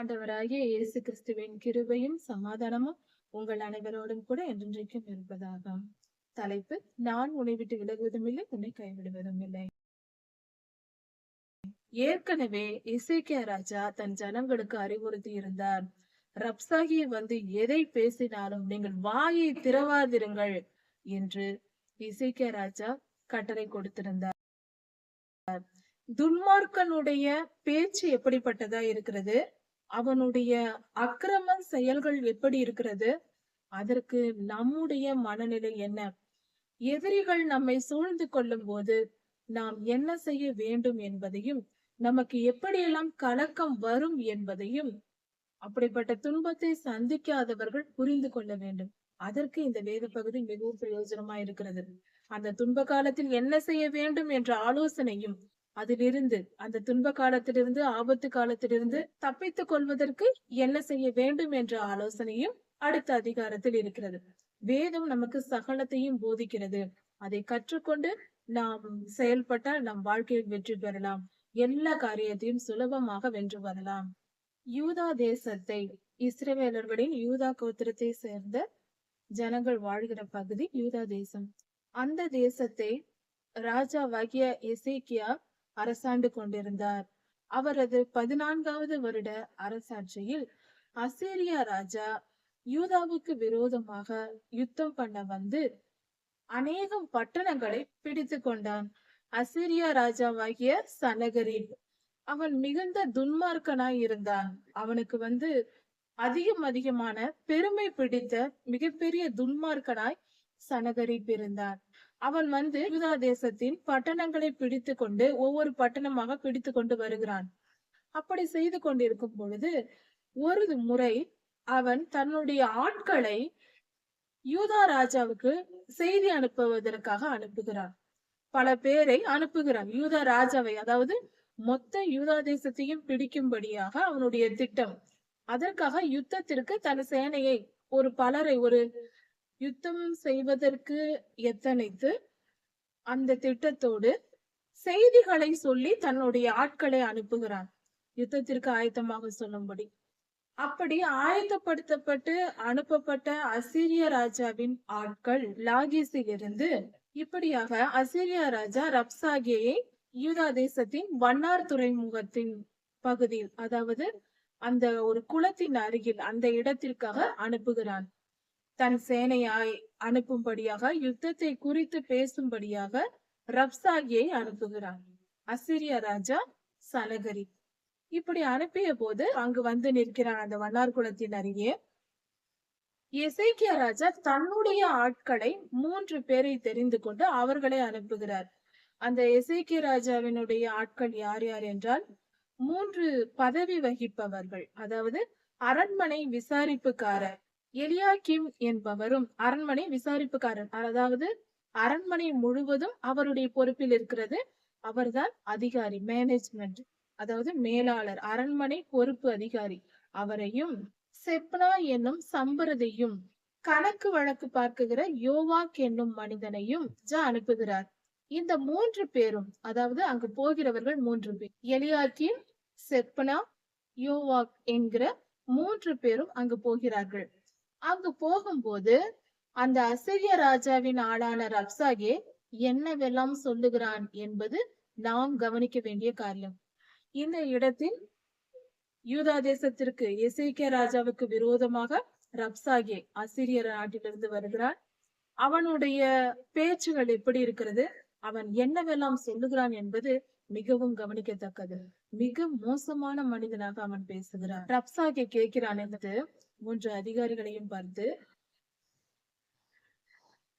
ஆண்டவராகிய இயேசு கிறிஸ்துவின் கிருபையும் சமாதானமும் உங்கள் அனைவரோடும் கூட என்றென்றைக்கும் இருப்பதாக. தலைப்பு: நான் உன்னை விட்டு விலகுவதும் இல்லை, உன்னை கைவிடுவதும் இல்லை. ஏற்கனவே எசேக்கியா ராஜா தன் ஜனங்களுக்கு அறிவுறுத்தி இருந்தார். ரப்சாகியை வந்து எதை பேசினாலும் நீங்கள் வாயை திறவாதிருங்கள் என்று எசேக்கியா ராஜா கட்டளை கொடுத்திருந்தார். துன்மார்க்கனுடைய பேச்சு எப்படிப்பட்டதா இருக்கிறது, அவனுடைய அக்கிரம செயல்கள் எப்படி இருக்கிறது, அதற்கு நம்முடைய மனநிலை என்ன, எதிரிகள் நம்மை சூழ்ந்து கொள்ளும் போது நாம் என்ன செய்ய வேண்டும் என்பதையும், நமக்கு எப்படியெல்லாம் கலக்கம் வரும் என்பதையும் அப்படிப்பட்ட துன்பத்தை சந்திக்காதவர்கள் புரிந்து கொள்ள வேண்டும். அதற்கு இந்த வேத பகுதி மிகவும் பிரயோஜனமா இருக்கிறது. அந்த துன்ப காலத்தில் என்ன செய்ய வேண்டும் என்ற ஆலோசனையும், அதிலிருந்து அந்த துன்ப காலத்திலிருந்து, ஆபத்து காலத்திலிருந்து தப்பித்துக் கொள்வதற்கு என்ன செய்ய வேண்டும் என்ற ஆலோசனையும் அடுத்த அதிகாரத்தில் இருக்கிறது. வேதம் நமக்கு சகலத்தையும் போதிக்கிறது. அதை கற்றுக்கொண்டு நாம் செயல்பட்டால் நம் வாழ்க்கையில் வெற்றி பெறலாம். எல்லா காரியத்தையும் சுலபமாக வென்று வரலாம். யூதா தேசத்தை, இஸ்ரவேலர்களின் யூதா கோத்திரத்தை சேர்ந்த ஜனங்கள் வாழ்கிற பகுதி யூதா தேசம். அந்த தேசத்தை ராஜாவாகிய எசேக்கியா அரசாண்டு கொண்டிருந்தார். அவரது 14வது வருட அரசாட்சியில் அசீரியா ராஜா யூதாவுக்கு விரோதமாக யுத்தம் பண்ண வந்து அநேகம் பட்டணங்களை பிடித்து கொண்டான். அசீரியா ராஜாவாகிய சனகரிப் அவன் மிகுந்த துன்மார்க்கனாய் இருந்தான். அவனுக்கு அதிகமான பெருமை பிடித்த மிகப்பெரிய துன்மார்க்கனாய் சனகரிப் இருந்தான். அவன் யூதா தேசத்தின் பட்டணங்களை பிடித்து கொண்டு ஒவ்வொரு பட்டணமாக பிடித்து கொண்டு வருகிறான். அப்படி செய்து கொண்டிருக்கும் பொழுது ஒரு முறை அவன் தன்னுடைய ஆட்களை யூதா ராஜாவுக்கு செய்தி அனுப்புவதற்காக அனுப்புகிறான். பல பேரை அனுப்புகிறான். யூதா ராஜாவை, அதாவது மொத்த யூதா தேசத்தையும் பிடிக்கும்படியாக அவனுடைய திட்டம். அதற்காக யுத்தத்திற்கு தன் சேனையை ஒரு யுத்தம் செய்வதற்கு எத்தனைத்து அந்த திட்டத்தோடு செய்திகளை சொல்லி தன்னுடைய ஆட்களை அனுப்புகிறான், யுத்தத்திற்கு ஆயத்தமாக சொல்லும்படி. அப்படி ஆயத்தப்படுத்தப்பட்டு அனுப்பப்பட்ட அசீரிய ராஜாவின் ஆட்கள் லாகீஸில் இருந்து இப்படியாக அசீரியா ராஜா ரப்சாகேயை யூதா தேசத்தின் வண்ணார் துறைமுகத்தின் பகுதியில், அதாவது அந்த ஒரு குளத்தின் அருகில் அந்த இடத்திற்காக அனுப்புகிறான். தன் சேனையாய் அனுப்பும்படியாக, யுத்தத்தை குறித்து பேசும்படியாக ரப்சாகியை அனுப்புகிறான் அசீரியா ராஜா சனகரி. இப்படி அனுப்பிய போது அங்கு வந்து நிற்கிறான் அந்த வண்ணார் குளத்தின் அருகே. எசேக்கியா ராஜா தன்னுடைய ஆட்களை 3 பேரை தெரிந்து கொண்டு அவர்களை அனுப்புகிறார். அந்த எசேக்கியா ராஜாவினுடைய ஆட்கள் யார் யார் என்றால் 3 பதவி வகிப்பவர்கள். அதாவது அரண்மனை விசாரிப்புக்காரர் எலியாக்கிம் என்பவரும் அரண்மனை விசாரிப்புக்காரர், அதாவது அரண்மனை முழுவதும் அவருடைய பொறுப்பில் இருக்கிறது. அவர்தான் அதிகாரி, மேனேஜ்மெண்ட், அதாவது மேலாளர், அரண்மனை பொறுப்பு அதிகாரி. அவரையும் செப்னா என்னும் சம்பிரதையும் கணக்கு வழக்கு பார்க்குகிற யோவாக் என்னும் மனிதனையும் அனுப்புகிறார். இந்த 3 பேரும், அதாவது அங்கு போகிறவர்கள் 3 பேர், எலியாக்கிம், செப்னா, யோவாக் என்கிற 3 பேரும் அங்கு போகிறார்கள். அங்கு போகும்போது அந்த அசீரிய ராஜாவின் ஆளான ரப்சாகே என்னவெல்லாம் சொல்லுகிறான் என்பது நாம் கவனிக்க வேண்டிய காரியம். இந்த இடத்தில் யூதா தேசத்திற்கு எசேக்கியா ராஜாவுக்கு விரோதமாக ரப்சாகே அசீரிய நாட்டிலிருந்து வருகிறான். அவனுடைய பேச்சுகள் எப்படி இருக்கிறது, அவன் என்னவெல்லாம் சொல்லுகிறான் என்பது மிகவும் கவனிக்கத்தக்கது. மிக மோசமான மனிதனாக அவன் பேசுகிறான். ரப்சாகே கேட்கிறான் என்று 3 அதிகாரிகளையும் பார்த்து,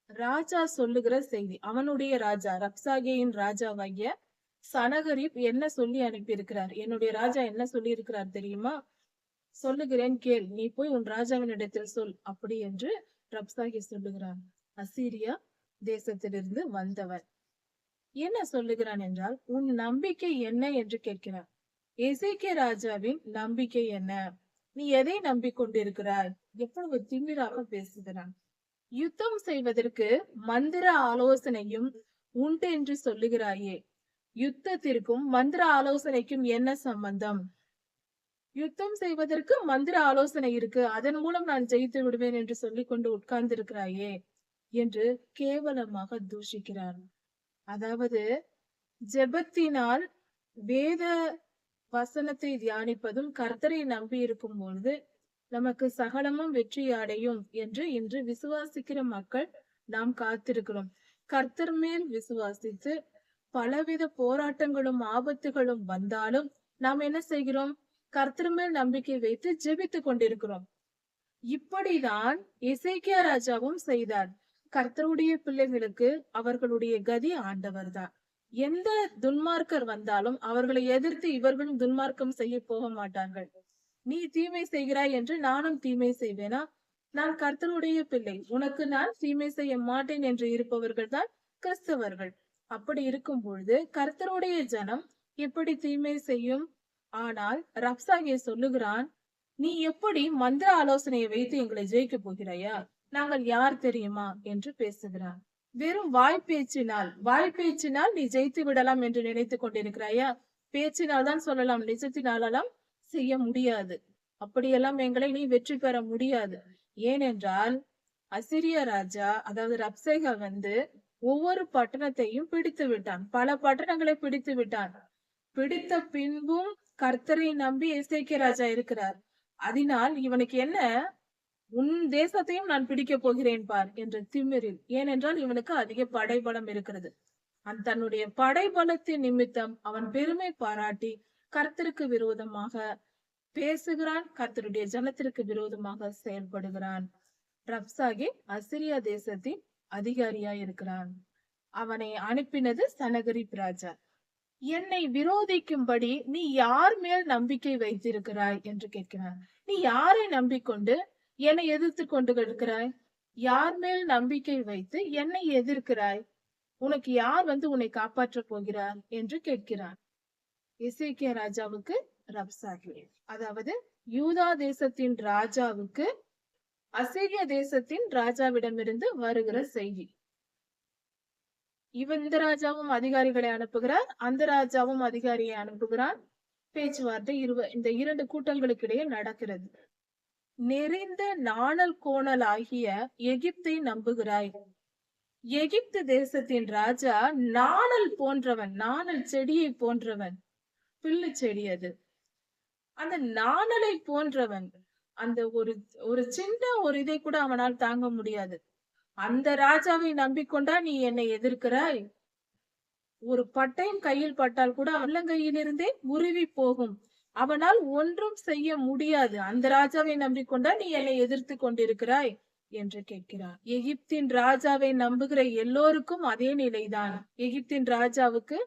ராஜா சொல்லுகிற செய்தி, அவனுடைய ராஜா ரப்சாகேயின் ராஜாவாகிய சனகரிப் என்ன சொல்லி அனுப்பி இருக்கிறார், என்னுடைய ராஜா என்ன சொல்லி இருக்கிறார் தெரியுமா? சொல்லுகிறேன் கேள், நீ போய் உன் ராஜாவின் இடத்தில் சொல், அப்படி என்று ரப்சாகே சொல்லுகிறான். அசீரியா தேசத்திலிருந்து வந்தவன் என்ன சொல்லுகிறான் என்றால், உன் நம்பிக்கை என்ன என்று கேட்கிறான். எசேக்கியா ராஜாவின் நம்பிக்கை என்ன, நீ எதை நம்பிக்கொண்டிருக்கிறாய்? எவ்வளவு திமிராக பேசுகிறான். யுத்தம் செய்வதற்கு மந்திர ஆலோசனையும் உண்டு என்று சொல்லுகிறாயே, யுத்தத்திற்கும் மந்திர ஆலோசனைக்கும் என்ன சம்பந்தம்? யுத்தம் செய்வதற்கு மந்திர ஆலோசனை இருக்கு. அதன் மூலம் நான் ஜெயித்து விடுவேன் என்று சொல்லிக் கொண்டு உட்கார்ந்திருக்கிறாயே என்று கேவலமாக தூஷிக்கிறார். அதாவது ஜெபத்தினால் வேத வசனத்தை தியானிப்பதும் கர்த்தரை நம்பி இருக்கும் பொழுது நமக்கு சகலமும் வெற்றி அடையும் என்று இன்று விசுவாசிக்கிற மக்கள் நாம் காத்திருக்கிறோம். கர்த்தர் மேல் விசுவாசித்து பலவித போராட்டங்களும் ஆபத்துகளும் வந்தாலும் நாம் என்ன செய்கிறோம்? கர்த்தர் மேல் நம்பிக்கை வைத்து ஜெபித்துக் கொண்டிருக்கிறோம். இப்படிதான் எசேக்கியா ராஜாவும் செய்தார். கர்த்தருடைய பிள்ளைகளுக்கு அவர்களுடைய கதி ஆண்டவர்தான். எந்த துன்மார்க்கர் வந்தாலும் அவர்களை எதிர்த்து இவர்களும் துன்மார்க்கம் செய்ய போக மாட்டார்கள். நீ தீமை செய்கிறாய் என்று நானும் தீமை செய்வேனா? நான் கர்த்தருடைய பிள்ளை, உனக்கு நான் தீமை செய்ய மாட்டேன் என்று இருப்பவர்கள் தான் கிறிஸ்தவர்கள். அப்படி இருக்கும் பொழுது கர்த்தருடைய ஜனம் எப்படி தீமை செய்யும்? ஆனால் ரப்சாகே சொல்லுகிறான், நீ எப்படி மந்திர ஆலோசனையை வைத்து எங்களை ஜெயிக்க போகிறாயா? நாங்கள் யார் தெரியுமா என்று பேசுகிறான். வெறும் வாய்ப்பேச்சினால் நீ ஜெயித்து விடலாம் என்று நினைத்துக் கொண்டிருக்கிறாயா? பேச்சினால் தான் சொல்லலாம், நிஜத்தினாலாம் செய்ய முடியாது. அப்படியெல்லாம் எங்களை நீ வெற்றி பெற முடியாது. ஏனென்றால் அசிரிய ராஜா, அதாவது ரப்சேகா ஒவ்வொரு பட்டணத்தையும் பிடித்து விட்டான். பல பட்டணங்களை பிடித்து விட்டான். பிடித்த பின்பும் கர்த்தரை நம்பி எசேக்கியா ராஜா இருக்கிறார். அதனால் இவனுக்கு என்ன, உன் தேசத்தையும் நான் பிடிக்க போகிறேன் பார் என்ற திமிரில். ஏனென்றால் இவனுக்கு அதிக படைபலம் இருக்கிறது. தன்னுடைய படைபலத்தின் நிமித்தம் அவன் பெருமை பாராட்டி கர்த்தருக்கு விரோதமாக பேசுகிறான், கர்த்தருடைய ஜனத்திற்கு விரோதமாக செயல்படுகிறான். ரப்சாகே அசிரியா தேசத்தின் அதிகாரியாய் இருக்கிறான். அவனை அனுப்பினது சனகரிப் ராஜா. என்னை விரோதிக்கும்படி நீ யார் மேல் நம்பிக்கை வைத்திருக்கிறாய் என்று கேட்கிறான். நீ யாரை நம்பிக்கொண்டு என்னை எதிர்த்து கொண்டு இருக்கிறாய்? யார் மேல் நம்பிக்கை வைத்து என்னை எதிர்க்கிறாய்? உனக்கு யார் உன்னை காப்பாற்ற போகிறார் என்று கேட்கிறான். எசேக்கியா ராஜாவுக்கு ரப்சாகே, அதாவது யூதா தேசத்தின் ராஜாவுக்கு அசீரியா தேசத்தின் ராஜாவிடமிருந்து வருகிற செய்தி. இந்த ராஜாவும் அதிகாரிகளை அனுப்புகிறார், அந்த ராஜாவும் அதிகாரியை அனுப்புகிறான். பேச்சுவார்த்தை இந்த இரண்டு கூட்டங்களுக்கு இடையே நடக்கிறது. நெறிந்த நாணல் கோணல் ஆகிய எகிப்தை நம்புகிறாய். எகிப்து தேசத்தின் ராஜா நாணல் போன்றவன், நாணல் செடியை போன்றவன், பில்லு செடி அது. அந்த நாணலை போன்றவன், அந்த ஒரு சின்ன ஒரு இதை கூட அவனால் தாங்க முடியாது. அந்த ராஜாவை நம்பிக்கொண்டா நீ என்னை எதிர்க்கிறாய்? ஒரு பட்டயம் கையில் பட்டால் கூட உள்ளங்கையிலிருந்தே உருவி போகும். அவனால் ஒன்றும் செய்ய முடியாது. அந்த ராஜாவை நம்பிக்கொண்டா நீ என்னை எதிர்த்து கொண்டிருக்கிறாய் என்று கேட்கிறார். எகிப்தின் ராஜாவை நம்புகிற எல்லோருக்கும் அதே நிலைதான். எகிப்தின் ராஜாவுக்கு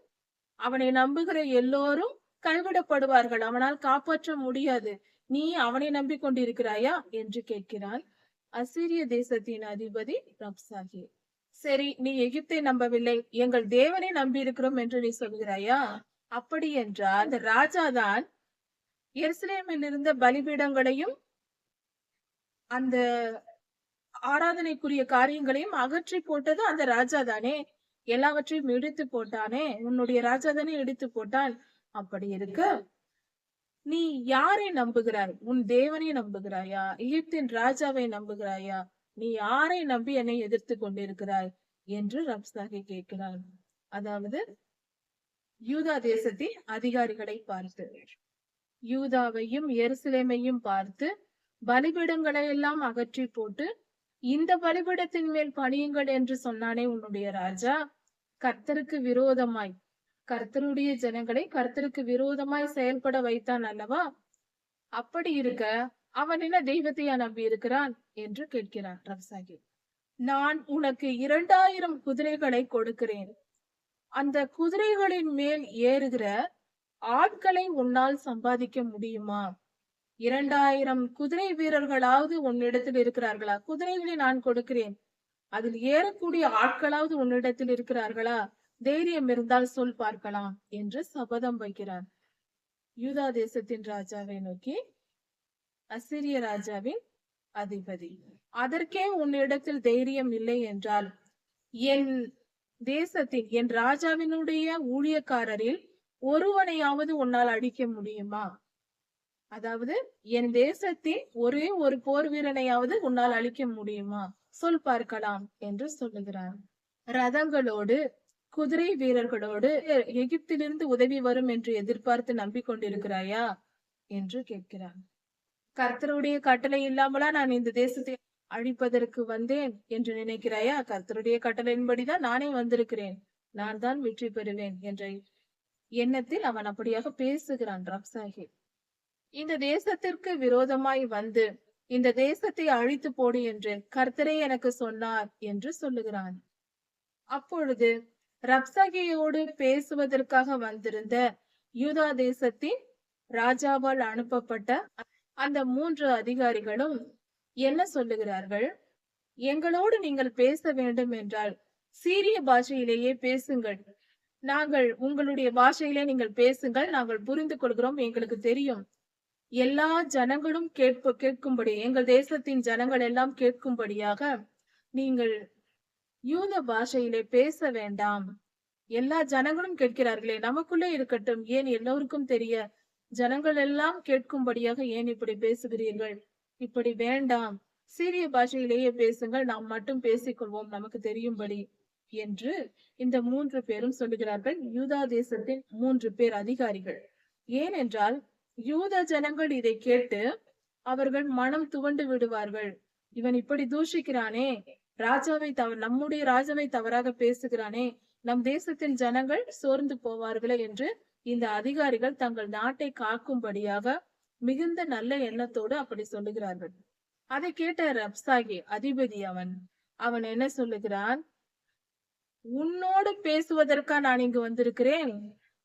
அவனை நம்புகிற எல்லோரும் கைவிடப்படுவார்கள், அவனால் காப்பாற்ற முடியாது. நீ அவனை நம்பிக்கொண்டிருக்கிறாயா என்று கேட்கிறான் அசீரிய தேசத்தின் அதிபதி ரப்சாகே. சரி, நீ எகிப்தை நம்பவில்லை, எங்கள் தேவனை நம்பி இருக்கிறோம் என்று நீ சொல்கிறாயா? அப்படி என்றால் அந்த ராஜாதான் எருசலேமில் இருந்த பலிபீடங்களையும் அந்த ஆராதனைக்குரிய காரியங்களையும் அகற்றி போட்டது அந்த ராஜா தானே. எல்லாவற்றையும் இடித்து போட்டானே, உன்னுடைய ராஜா தானே இடித்து போட்டான். அப்படி இருக்க நீ யாரை நம்புகிறாய்? உன் தேவனை நம்புகிறாயா? எகிப்தின் ராஜாவை நம்புகிறாயா? நீ யாரை நம்பி என்னை எதிர்த்து கொண்டிருக்கிறாய் என்று ரப்சாகே கேட்கிறார். அதாவது யூதா தேசத்தின் அதிகாரிகளை பார்த்து, யூதாவையும் எருசலேமையும் பார்த்து பலிபீடங்களை எல்லாம் அகற்றி போட்டு இந்த பலிபீடத்தின் மேல் பணியுங்கள் என்று சொன்னானே உன்னுடைய ராஜா. கர்த்தருக்கு விரோதமாய், கர்த்தருடைய ஜனங்களை கர்த்தருக்கு விரோதமாய் செயல்பட வைத்தான் அல்லவா? அப்படி இருக்க அவன் என்ன தெய்வத்தையா நம்பி இருக்கிறான் என்று கேட்கிறான் ரப்சாகே. நான் உனக்கு 2000 குதிரைகளை கொடுக்கிறேன். அந்த குதிரைகளின் மேல் ஏறுகிற ஆட்களை உன்னால் சம்பாதிக்க முடியுமா? 2000 குதிரை வீரர்களாவது உன்னிடத்தில் இருக்கிறார்களா? குதிரைகளை நான் கொடுக்கிறேன், அதில் ஏறக்கூடிய ஆட்களாவது உன்னிடத்தில் இருக்கிறார்களா? தைரியம் இருந்தால் சொல் பார்க்கலாம் என்று சபதம் வைக்கிறார். யூதா தேசத்தின் ராஜாவை நோக்கி அசீரிய ராஜாவின் அதிபதி, அதற்கே உன்னிடத்தில் தைரியம் இல்லை என்றால் என் தேசத்தில் என் ராஜாவினுடைய ஊழியக்காரரில் ஒருவனையாவது உன்னால் அடிக்க முடியுமா? அதாவது என் தேசத்தில் ஒரே ஒரு போர் வீரனையாவது உன்னால் அழிக்க முடியுமா? சொல் பார்க்கலாம் என்று சொல்லுகிறார். ரதங்களோடு குதிரை வீரர்களோடு எகிப்திலிருந்து உதவி வரும் என்று எதிர்பார்த்து நம்பிக்கொண்டிருக்கிறாயா என்று கேட்கிறார். கர்த்தருடைய கட்டளை இல்லாமலா நான் இந்த தேசத்தை அழிப்பதற்கு வந்தேன் என்று நினைக்கிறாயா? கர்த்தருடைய கட்டளையின்படிதான் நானே வந்திருக்கிறேன். நான் தான் வெற்றி பெறுவேன் என்ற எண்ணத்தில் அவன் அப்படியாக பேசுகிறான் ரப்சாகே. இந்த தேசத்திற்கு விரோதமாய் வந்து இந்த தேசத்தை அழித்து போடு என்று கர்த்தரே எனக்கு சொன்னார் என்று சொல்லுகிறான். அப்பொழுது ரப்சாகேயோடு பேசுவதற்காக வந்திருந்த யூதா தேசத்தின் ராஜாவால் அனுப்பப்பட்ட அந்த 3 அதிகாரிகளும் என்ன சொல்லுகிறார்கள்? எங்களோடு நீங்கள் பேச வேண்டும் என்றால் சீரிய பாஷையிலேயே பேசுங்கள். நாங்கள் உங்களுடைய பாஷையிலே நீங்கள் பேசுங்கள், நாங்கள் புரிந்து கொள்கிறோம், எங்களுக்கு தெரியும். எல்லா ஜனங்களும் கேட்கும்படி, எங்கள் தேசத்தின் ஜனங்கள் எல்லாம் கேட்கும்படியாக நீங்கள் யூத பாஷையிலே பேச வேண்டாம். எல்லா ஜனங்களும் கேட்கிறார்களே, நமக்குள்ளே இருக்கட்டும், ஏன் எல்லோருக்கும் தெரிய ஜனங்கள் எல்லாம் கேட்கும்படியாக ஏன் இப்படி பேசுகிறீர்கள்? இப்படி வேண்டாம், சீரிய பாஷையிலேயே பேசுங்கள், நாம் மட்டும் பேசிக்கொள்வோம், நமக்கு தெரியும்படி என்று இந்த 3 பேரும் சொல்லுகிறார்கள். யூதா தேசத்தின் 3 பேர் அதிகாரிகள். ஏனென்றால் யூத ஜனங்கள் இதை கேட்டு அவர்கள் மனம் துவண்டு விடுவார்கள். இவன் இப்படி தூஷிக்கிறானே, நம்முடைய ராஜாவை தவறாக பேசுகிறானே, நம் தேசத்தின் ஜனங்கள் சோர்ந்து போவார்களே என்று இந்த அதிகாரிகள் தங்கள் நாட்டை காக்கும்படியாக மிகுந்த நல்ல எண்ணத்தோடு அப்படி சொல்லுகிறார்கள். அதை கேட்ட ரப்சாகே அதிபதி அவன் என்ன சொல்லுகிறான்? உன்னோடு பேசுவதற்கா நான் இங்கு வந்திருக்கிறேன்?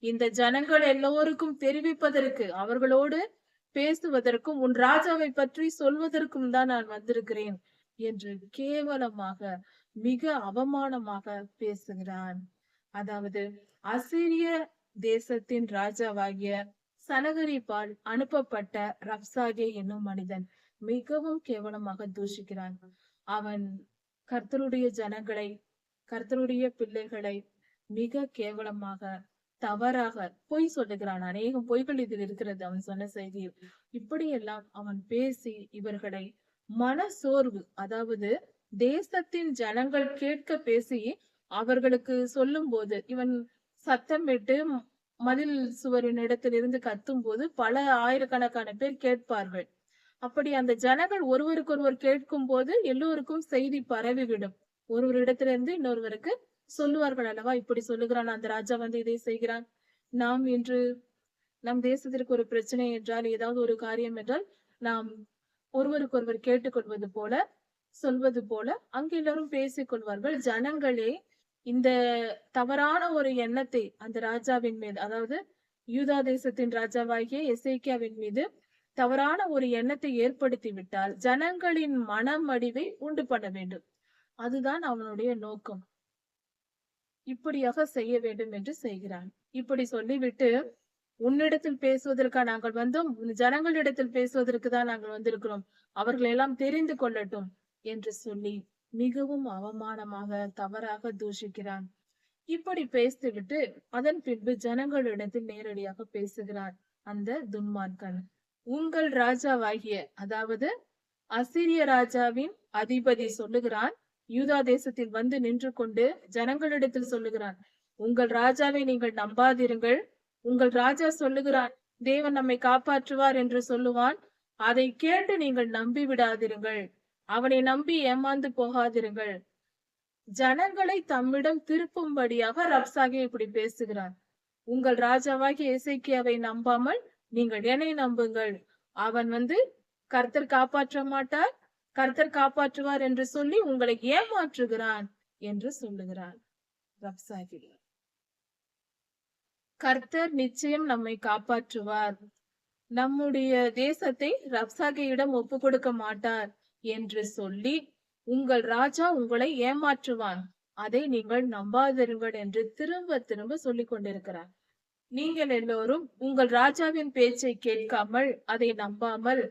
இந்த ஜனங்கள் எல்லோருக்கும் தெரிவிப்பதற்கு, அவர்களோடு பேசுவதற்கும் உன் ராஜாவை பற்றி சொல்வதற்கும் தான் நான் வந்திருக்கிறேன் என்று கேவலமாக, மிக அவமானமாக பேசுகிறான். அதாவது அசீரிய தேசத்தின் ராஜாவாகிய சனகரிப்பால் அனுப்பப்பட்ட ரப்சாகே என்னும் மனிதன் மிகவும் கேவலமாக தூஷிக்கிறான். அவன் கர்த்தருடைய ஜனங்களை, கர்த்தருடைய பிள்ளைகளை மிக கேவலமாக, தவறாக பொய் சொல்லுகிறான். அநேகம் பொய்கள் இதில் இருக்கிறது அவன் சொன்ன செய்தியில். இப்படியெல்லாம் அவன் பேசி இவர்களை மனசோர்வு, அதாவது தேசத்தின் ஜனங்கள் கேட்க பேசி அவர்களுக்கு சொல்லும் போது, இவன் சத்தமிட்டு மதில் சுவரின் இடத்திலிருந்து கத்தும் போது பல ஆயிரக்கணக்கான பேர் கேட்பார்கள். அப்படி அந்த ஜனங்கள் ஒருவருக்கொருவர் கேட்கும் போது எல்லோருக்கும் செய்தி பரவிவிடும். ஒருவரிடத்திலிருந்து இன்னொருவருக்கு சொல்லுவார்கள் அல்லவா, இப்படி சொல்லுகிறான் அந்த ராஜா, இதை செய்கிறான். நாம் இன்று நம் தேசத்திற்கு ஒரு பிரச்சனை என்றால், ஏதாவது ஒரு காரியம் என்றால், நாம் ஒருவருக்கொருவர் கேட்டுக்கொள்வது போல, சொல்வது போல அங்கு எல்லாரும் பேசிக் கொள்வார்கள். ஜனங்களே இந்த தவறான ஒரு எண்ணத்தை அந்த ராஜாவின் மீது, அதாவது யூதா தேசத்தின் ராஜாவாகிய எசேக்கியாவின் மீது தவறான ஒரு எண்ணத்தை ஏற்படுத்தி விட்டால் ஜனங்களின் மனமடிவை உண்டு பண்ண வேண்டும். அதுதான் அவனுடைய நோக்கம். இப்படியாக செய்ய வேண்டும் என்று செய்கிறான். இப்படி சொல்லிவிட்டு, உன்னிடத்தில் பேசுவதற்காக நாங்கள் வந்தோம், ஜனங்களிடத்தில் பேசுவதற்கு தான் நாங்கள் வந்திருக்கிறோம், அவர்கள் எல்லாம் தெரிந்து கொள்ளட்டும் என்று சொல்லி மிகவும் அவமானமாக, தவறாக தூஷிக்கிறான். இப்படி பேசிவிட்டு அதன் பின்பு ஜனங்களிடத்தில் நேரடியாக பேசுகிறான் அந்த துன்மார்க்கன். உங்கள் ராஜாவாகிய, அதாவது அசீரிய ராஜாவின் அதிபதி சொல்லுகிறான், யூதா தேசத்தில் வந்து நின்று கொண்டு ஜனங்களிடத்தில் சொல்லுகிறான், உங்கள் ராஜாவை நீங்கள் நம்பாதிருங்கள். உங்கள் ராஜா சொல்லுகிறான், தேவன் நம்மை காப்பாற்றுவார் என்று சொல்லுவான். அதை கேட்டு நீங்கள் நம்பி விடாதிருங்கள். அவனை நம்பி ஏமாந்து போகாதிருங்கள். ஜனங்களை தம்மிடம் திருப்பும்படியாக ரப்சாகே இப்படி பேசுகிறான். உங்கள் ராஜாவாகிய எசேக்கியாவை நம்பாமல் நீங்கள் என்னை நம்புங்கள். அவன் கர்த்தர் காப்பாற்ற மாட்டார், கர்த்தர் காப்பாற்றுவார் என்று சொல்லி உங்களை ஏமாற்றுகிறான் என்று சொல்லுகிறான் ரப்சாகே. கர்த்தர் நிச்சயம் நம்மை காப்பாற்றுவார், நம்முடைய தேசத்தை ரப்சாகேயிடம் ஒப்பு கொடுக்க மாட்டார் என்று சொல்லி உங்கள் ராஜா உங்களை ஏமாற்றுவான், அதை நீங்கள் நம்பாதிருங்கள் என்று திரும்ப திரும்ப சொல்லிக் கொண்டிருக்கிறார். நீங்கள் எல்லோரும் உங்கள் ராஜாவின் பேச்சை கேட்காமல், அதை நம்பாமல்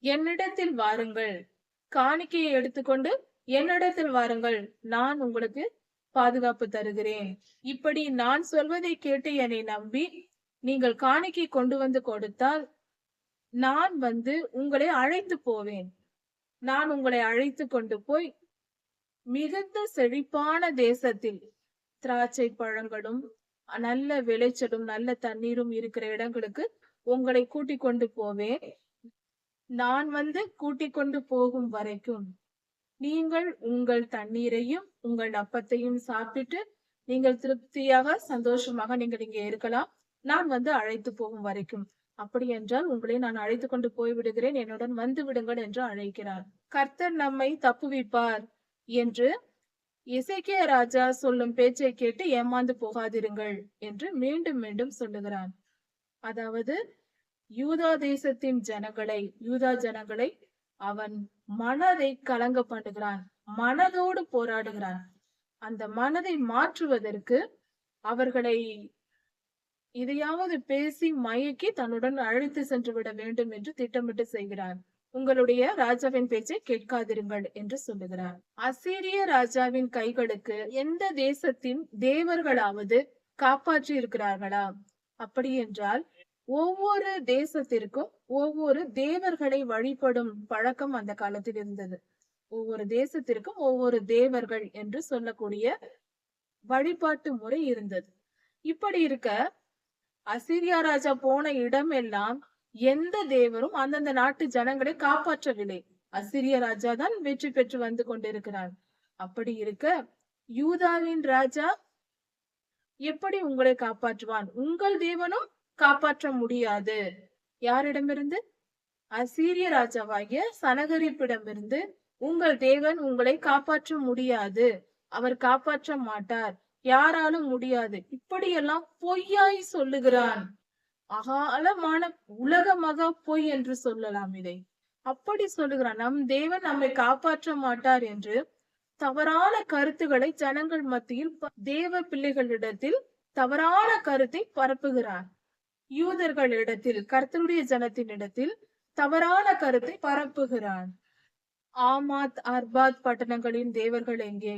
என்னிடத்தில் வாருங்கள், காணிக்கையை எடுத்துக்கொண்டு என்னிடத்தில் வாருங்கள், நான் உங்களுக்கு பாதுகாப்பு தருகிறேன். இப்படி நான் சொல்வதை கேட்டு என்னை நம்பி நீங்கள் காணிக்கை கொண்டு வந்து கொடுத்தால் நான் வந்து உங்களை அழைத்து போவேன். நான் உங்களை அழைத்து கொண்டு போய் மிகுந்த செழிப்பான தேசத்தில் திராட்சை பழங்களும் நல்ல விளைச்சலும் நல்ல தண்ணீரும் இருக்கிற இடங்களுக்கு உங்களை கூட்டிக் கொண்டு போவேன். நான் வந்து கூட்டிக் கொண்டு போகும் வரைக்கும் நீங்கள் உங்கள் தண்ணீரையும் உங்கள் அப்பத்தையும் சாப்பிட்டு நீங்கள் திருப்தியாக சந்தோஷமாக நீங்கள் இங்கே இருக்கலாம். நான் வந்து அழைத்து போகும் வரைக்கும். அப்படி என்றால் உங்களை நான் அழைத்து கொண்டு போய் விடுகிறேன், என்னுடன் வந்து விடுங்கள் என்று அழைக்கிறார். கர்த்தர் நம்மை தப்புவிப்பார் என்று எசேக்கியா ராஜா சொல்லும் பேச்சை கேட்டு ஏமாந்து போகாதிருங்கள் என்று மீண்டும் மீண்டும் சொல்லுகிறான். அதாவது யூதா தேசத்தின் யூதா ஜனங்களை அவன் மனதை கலங்க பண்ணுகிறான், மனதோடு போராடுகிறான். அந்த மனதை மாற்றுவதற்கு அவர்களை இதையாவது பேசி மயக்கி தன்னுடன் அழைத்து சென்று விட வேண்டும் என்று திட்டமிட்டு செய்கிறான். உங்களுடைய ராஜாவின் பேச்சை கேட்காதிருங்கள் என்று சொல்லுகிறார். அசீரிய ராஜாவின் கைகளுக்கு எந்த தேசத்தின் தேவர்களாவது காப்பாற்றி இருக்கிறார்களா? அப்படி என்றால் ஒவ்வொரு தேசத்திற்கும் ஒவ்வொரு தேவர்களை வழிபடும் பழக்கம் அந்த காலத்தில் இருந்தது. ஒவ்வொரு தேசத்திற்கும் ஒவ்வொரு தேவர்கள் என்று சொல்லக்கூடிய வழிபாட்டு முறை இருந்தது. இப்படி இருக்க அசீரியா ராஜா போன இடம் எல்லாம் எந்த தேவரும் அந்தந்த நாட்டு ஜனங்களை காப்பாற்றவில்லை. அசீரிய ராஜா தான் வெற்றி பெற்று வந்து கொண்டிருக்கிறார். அப்படி இருக்க யூதாவின் ராஜா எப்படி உங்களை காப்பாற்றுவான்? உங்கள் தேவனும் காப்பாற்ற முடியாது. யாரிடமிருந்து? அசீரிய ராஜாவாகிய சனகரிப்பிடமிருந்து உங்கள் தேவன் உங்களை காப்பாற்ற முடியாது, அவர் காப்பாற்ற மாட்டார், யாராலும் முடியாது, இப்படியெல்லாம் பொய்யாய் சொல்லுகிறான். அகாலமான உலக மகா பொய் என்று சொல்லலாம் இதை. அப்படி சொல்லுகிறான். நம் தேவன் நம்மை காப்பாற்ற மாட்டார் என்று தவறான கருத்துக்களை ஜனங்கள் மத்தியில் தேவ பிள்ளைகளிடத்தில் தவறான கருத்தை பரப்புகிறான். யூதர்களிடத்தில், கர்த்தருடைய ஜனத்தினிடத்தில் தவறான கருத்தை பரப்புகிறான். ஆமாத் அர்பாத் பட்டணங்களின் தேவர்கள் எங்கே?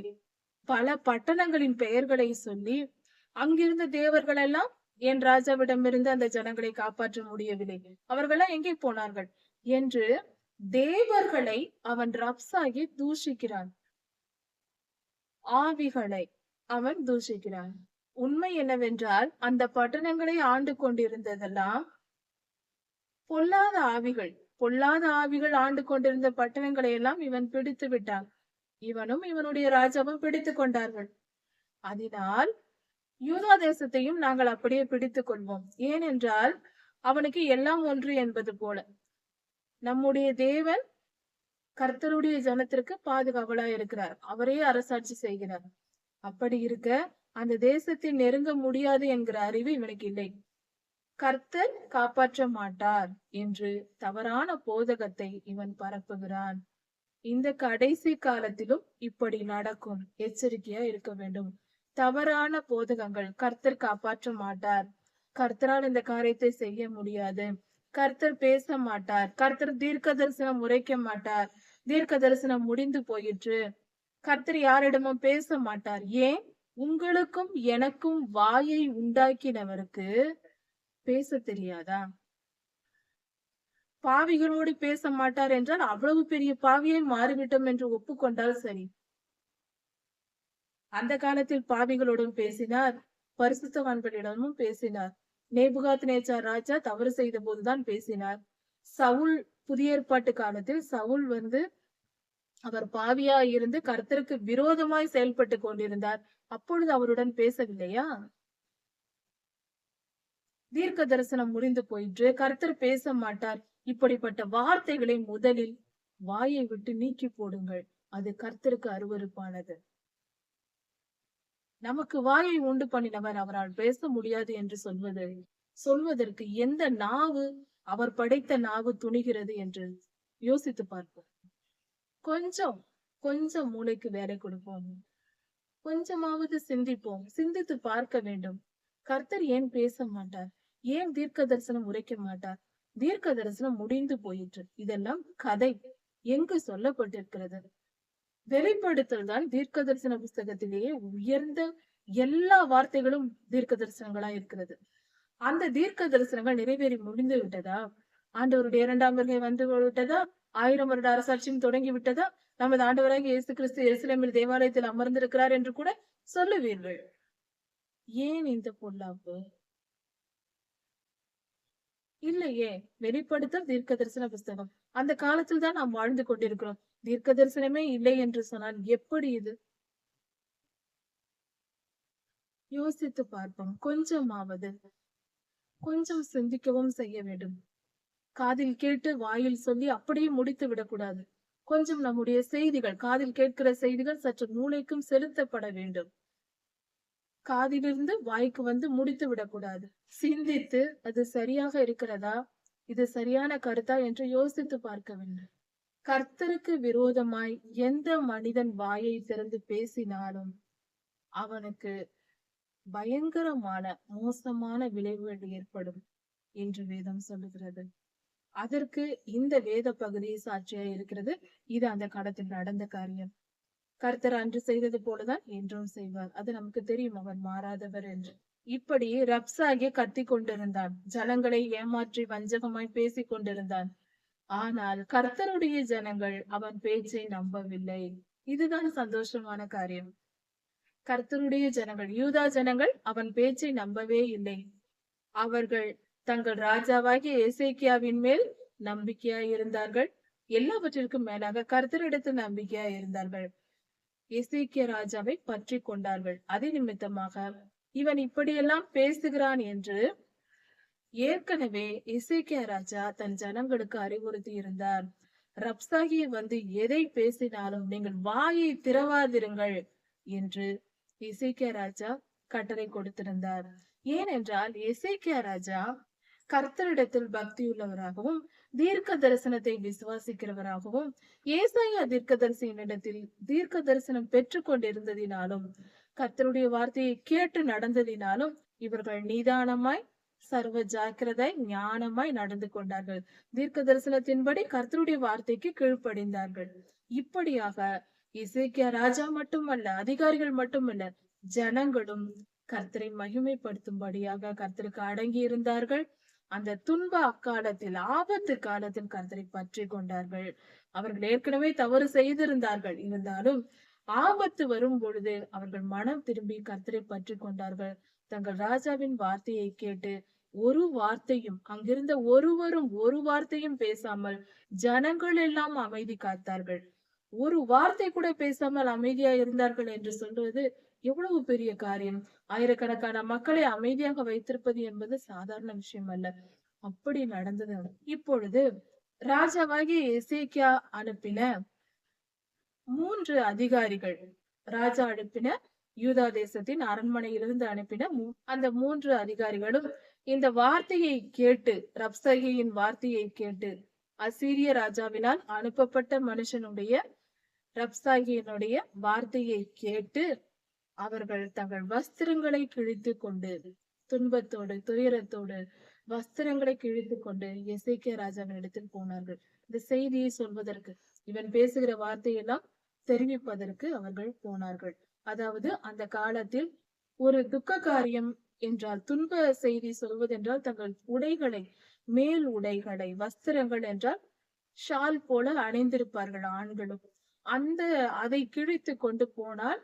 பல பட்டணங்களின் பெயர்களை சொல்லி அங்கிருந்த தேவர்கள் எல்லாம் என் ராஜாவிடமிருந்து அந்த ஜனங்களை காப்பாற்ற முடியவில்லை, அவர்களெல்லாம் எங்கே போனார்கள் என்று தேவர்களை அவன் ரப்சாகி தூஷிக்கிறான். ஆவிகளை அவன் தூஷிக்கிறான். உண்மை என்னவென்றால் அந்த பட்டணங்களை ஆண்டு கொண்டிருந்ததெல்லாம் பொல்லாத ஆவிகள். பொல்லாத ஆவிகள் ஆண்டு கொண்டிருந்த பட்டணங்களை எல்லாம் இவன் பிடித்து விட்டான். இவனும் இவனுடைய ராஜாவும் பிடித்து கொண்டார்கள். அதனால் யூதா தேசத்தையும் நாங்கள் அப்படியே பிடித்துக் கொள்வோம். ஏனென்றால் அவனுக்கு எல்லாம் ஒன்று என்பது போல நம்முடைய தேவன் கர்த்தருடைய ஜனத்திற்கு பாதுகாவலா இருக்கிறார், அவரே அரசாட்சி செய்கிறார். அப்படி இருக்க அந்த தேசத்தை நெருங்க முடியாது என்கிற அறிவு இவனுக்கு இல்லை. கர்த்தர் காப்பாற்ற மாட்டார் என்று தவறான போதகத்தை இவன் பரப்புகிறான். இந்த கடைசி காலத்திலும் இப்படி நடக்கும், எச்சரிக்கையா இருக்க வேண்டும். தவறான போதகங்கள், கர்த்தர் காப்பாற்ற மாட்டார், கர்த்தரால் இந்த காரியத்தை செய்ய முடியாது, கர்த்தர் பேச மாட்டார், கர்த்தர் தீர்க்க தரிசனம் உரைக்க மாட்டார், தீர்க்க தரிசனம் முடிந்து போயிற்று, கர்த்தர் யாரிடமும் பேச மாட்டார். ஏன்? உங்களுக்கும் எனக்கும் வாயை உண்டாக்கினவருக்கு பேச தெரியாதா? பாவிகளோடு பேச மாட்டார் என்றால் அவ்வளவு பெரிய பாவியை மாறிவிட்டோம் என்று ஒப்புக்கொண்டால் சரி. அந்த காலத்தில் பாவிகளோடும் பேசினார், பரிசுத்தவான்களிடமும் பேசினார். நேபுகாத் நேச்சார் ராஜா தவறு செய்த போதுதான் பேசினார். சவுல், புதிய ஏற்பாட்டு காலத்தில் சவுல் அவர் பாவியா இருந்து கர்த்தருக்கு விரோதமாய் செயல்பட்டு கொண்டிருந்தார். அப்பொழுது அவருடன் பேசவில்லையா? தீர்க்க தரிசனம் முடிந்து போயிற்று, கர்த்தர் பேச மாட்டார், இப்படிப்பட்ட வார்த்தைகளை முதலில் வாயை விட்டு நீக்கி போடுங்கள். அது கர்த்தருக்கு அருவருப்பானது. நமக்கு வாயை உண்டு பண்ணினவர் அவரால் பேச முடியாது என்று சொல்வதற்கு எந்த நாவு, அவர் படைத்த நாவு துணிகிறது என்று யோசித்து பார்ப்போம். கொஞ்சம் மூளைக்கு வேலை கொடுப்போம், கொஞ்சமாவது சிந்திப்போம், சிந்தித்து பார்க்க வேண்டும். கர்த்தர் ஏன் பேச மாட்டார்? ஏன் தீர்க்க தரிசனம் உரைக்க மாட்டார்? தீர்க்க தரிசனம் முடிந்து போயிற்று. இதெல்லாம் கதை. எங்கு சொல்லப்பட்டிருக்கிறது? வெளிப்படுத்தல் தான் தீர்க்க தரிசன புஸ்தகத்திலேயே உயர்ந்த எல்லா வார்த்தைகளும் தீர்க்க தரிசனங்களா இருக்கிறது. அந்த தீர்க்க தரிசனங்கள் நிறைவேறி முடிந்து விட்டதா? ஆண்டவருடைய இரண்டாம் வருகை வந்து விட்டதா? 1000 வருட அரசாட்சியும் தொடங்கி விட்டதா? நமது ஆண்டவராகிய இயேசு கிறிஸ்து எருசலேமில் தேவாலயத்தில் அமர்ந்திருக்கிறார் என்று கூட சொல்லுவீர்கள். ஏன் இந்த பொல்லாப்பு? இல்லையே. வெளிப்படுத்தல் தீர்க்க தரிசன புஸ்தகம். அந்த காலத்தில் தான் நாம் வாழ்ந்து கொண்டிருக்கிறோம். தீர்க்க தரிசனமே இல்லை என்று சொன்னால் எப்படி இது? யோசித்து பார்ப்போம். கொஞ்சம் சிந்திக்கவும் செய்ய வேண்டும். காதில் கேட்டு வாயில் சொல்லி அப்படியே முடித்து விடக்கூடாது. கொஞ்சம் நம்முடைய செய்திகள், காதில் கேட்கிற செய்திகள் சற்று மூளைக்கும் செலுத்தப்பட வேண்டும். காதிலிருந்து வாய்க்கு வந்து முடித்து விடக்கூடாது. சிந்தித்து அது சரியாக இருக்கிறதா, இது சரியான கருத்தா என்று யோசித்து பார்க்க வேண்டும். கர்த்தருக்கு விரோதமாய் எந்த மனிதன் வாயை திறந்து பேசினாலும் அவனுக்கு பயங்கரமான மோசமான விளைவுகள் ஏற்படும் என்று வேதம் சொல்லுகிறது. அதற்கு இந்த வேத பகுதி சாட்சியா இருக்கிறது. இது அந்த காலத்தில் நடந்த காரியம். கர்த்தர் அன்று செய்தது போலதான் என்றும் செய்வார். அது நமக்கு தெரியும், அவர் மாறாதவர் என்று. இப்படி ரப்சாகி கத்தி கொண்டிருந்தான். ஜனங்களை ஏமாற்றி வஞ்சகமாய் பேசிக் கொண்டிருந்தான். ஆனால் கர்த்தருடைய ஜனங்கள் அவன் பேச்சை நம்பவில்லை. இதுதான் சந்தோஷமான காரியம். கர்த்தருடைய ஜனங்கள், யூதா ஜனங்கள் அவன் பேச்சை நம்பவே இல்லை. அவர்கள் தங்கள் ராஜாவாகிய எசேக்கியாவின் மேல் நம்பிக்கையாய் இருந்தார்கள். எல்லாவற்றிற்கும் மேலாக கர்த்தரிடத்தில் நம்பிக்கையாய் இருந்தார்கள். எசேக்கியா ராஜாவை பற்றி கொண்டார்கள். அது நிமித்தமாக இவன் இப்படியெல்லாம் பேசுகிறான் என்று ஏற்கனவே எசேக்கியா ராஜா தன் ஜனங்களுக்கு அறிவுறுத்தி இருந்தார். ரப்சாகியை வந்து எதை பேசினாலும் நீங்கள் வாயை திறவாதிருங்கள் என்று எசேக்கியா ராஜா கட்டளை கொடுத்திருந்தார். ஏனென்றால் எசேக்கியா ராஜா கர்த்தரிடத்தில் பக்தியுள்ளவராகவும் தீர்க்க தரிசனத்தை விசுவாசிக்கிறவராகவும் ஏசாயா தீர்க்கதரிசியினிடத்தில் தீர்க்க தரிசனம் பெற்றுக் கொண்டிருந்ததினாலும் கர்த்தருடைய வார்த்தையை கேட்டு நடந்ததினாலும் இவர்கள் நிதானமாய் சர்வ ஜாக்கிரதை ஞானமாய் நடந்து கொண்டார்கள். தீர்க்க தரிசனத்தின்படி கர்த்தருடைய வார்த்தைக்கு கீழ்ப்படிந்தார்கள். இப்படியாக எசேக்கியா ராஜா மட்டுமல்ல, அதிகாரிகள் மட்டுமல்ல, ஜனங்களும் கர்த்தரை மகிமைப்படுத்தும்படியாக கர்த்தருக்கு அடங்கி இருந்தார்கள். அந்த துன்ப அக்காலத்தில், ஆபத்து காலத்தில் கர்த்தரை பற்றி கொண்டார்கள். அவர்கள் ஏற்கனவே தவறு செய்திருந்தார்கள். இருந்தாலும் ஆபத்து வரும் பொழுது அவர்கள் மனம் திரும்பி கர்த்தரை பற்றி கொண்டார்கள். தங்கள் ராஜாவின் வார்த்தையை கேட்டு ஒரு வார்த்தையும், அங்கிருந்த ஒருவரும் ஒரு வார்த்தையும் பேசாமல் ஜனங்கள் எல்லாம் அமைதி காத்தார்கள். ஒரு வார்த்தை கூட பேசாமல் அமைதியா இருந்தார்கள் என்று சொல்வது எவ்வளவு பெரிய காரியம். ஆயிரக்கணக்கான மக்களை அமைதியாக வைத்திருப்பது என்பது சாதாரண விஷயம் அல்ல. அப்படி நடந்தது. இப்பொழுது ராஜாவாகிய எசேக்கியா அனுப்பின 3 அதிகாரிகள், ராஜா அனுப்பின யூதா தேசத்தின் அரண்மனையிலிருந்து அனுப்பின அந்த 3 அதிகாரிகளும் இந்த வார்த்தையை கேட்டு, ரப்சாகியின் வார்த்தையை கேட்டு, அசீரிய ராஜாவினால் அனுப்பப்பட்ட மனுஷனுடைய ரப்சாகியினுடைய வார்த்தையை கேட்டு அவர்கள் தங்கள் வஸ்திரங்களை கிழித்து கொண்டு, துன்பத்தோடு துயரத்தோடு வஸ்திரங்களை கிழித்து கொண்டு எசேக்கியா ராஜாவின் இடத்தில் போனார்கள். இந்த செய்தியை சொல்வதற்கு, இவன் பேசுகிற வார்த்தையெல்லாம் தெரிவிப்பதற்கு அவர்கள் போனார்கள். அதாவது அந்த காலத்தில் ஒரு துக்க காரியம் என்றால், துன்ப செய்தி சொல்வதென்றால் தங்கள் உடைகளை, மேல் உடைகளை, வஸ்திரங்கள் என்றால் ஷால் போல அணிந்திருப்பார்கள் ஆண்களும். அதை கிழித்து கொண்டு போனால்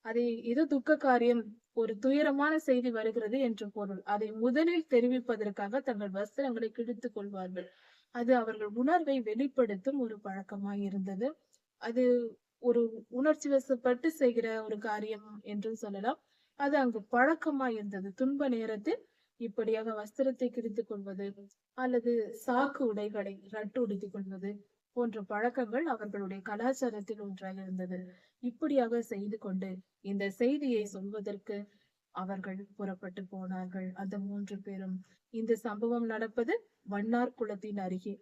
அதை ஏதோ துக்க காரியம், ஒரு துயரமான செய்தி வருகிறது என்று பொருள். அதை முதலில் தெரிவிப்பதற்காக தங்கள் வஸ்திரங்களை கிழித்துக் கொள்வார்கள். அது அவர்கள் உணர்வை வெளிப்படுத்தும் ஒரு பழக்கமாய் இருந்தது. அது ஒரு உணர்ச்சி வசப்பட்டு செய்கிற ஒரு காரியம் என்று சொல்லலாம். அது அங்கு பழக்கமாய் இருந்தது. துன்ப நேரத்தில் இப்படியாக வஸ்திரத்தை கிழித்துக் கொள்வது அல்லது சாக்கு உடைகளை ரட்டு உடுத்திக் கொள்வது போன்ற பழக்கங்கள் அவர்களுடைய கலாச்சாரத்தில் ஒன்றாக இருந்தது. இப்படியாக செய்து கொண்டு இந்த செய்தியை சொல்வதற்கு அவர்கள் புறப்பட்டு போனார்கள். அந்த 3 பேரும். இந்த சம்பவம் நடப்பது வண்ணார் குளத்தின் அருகே,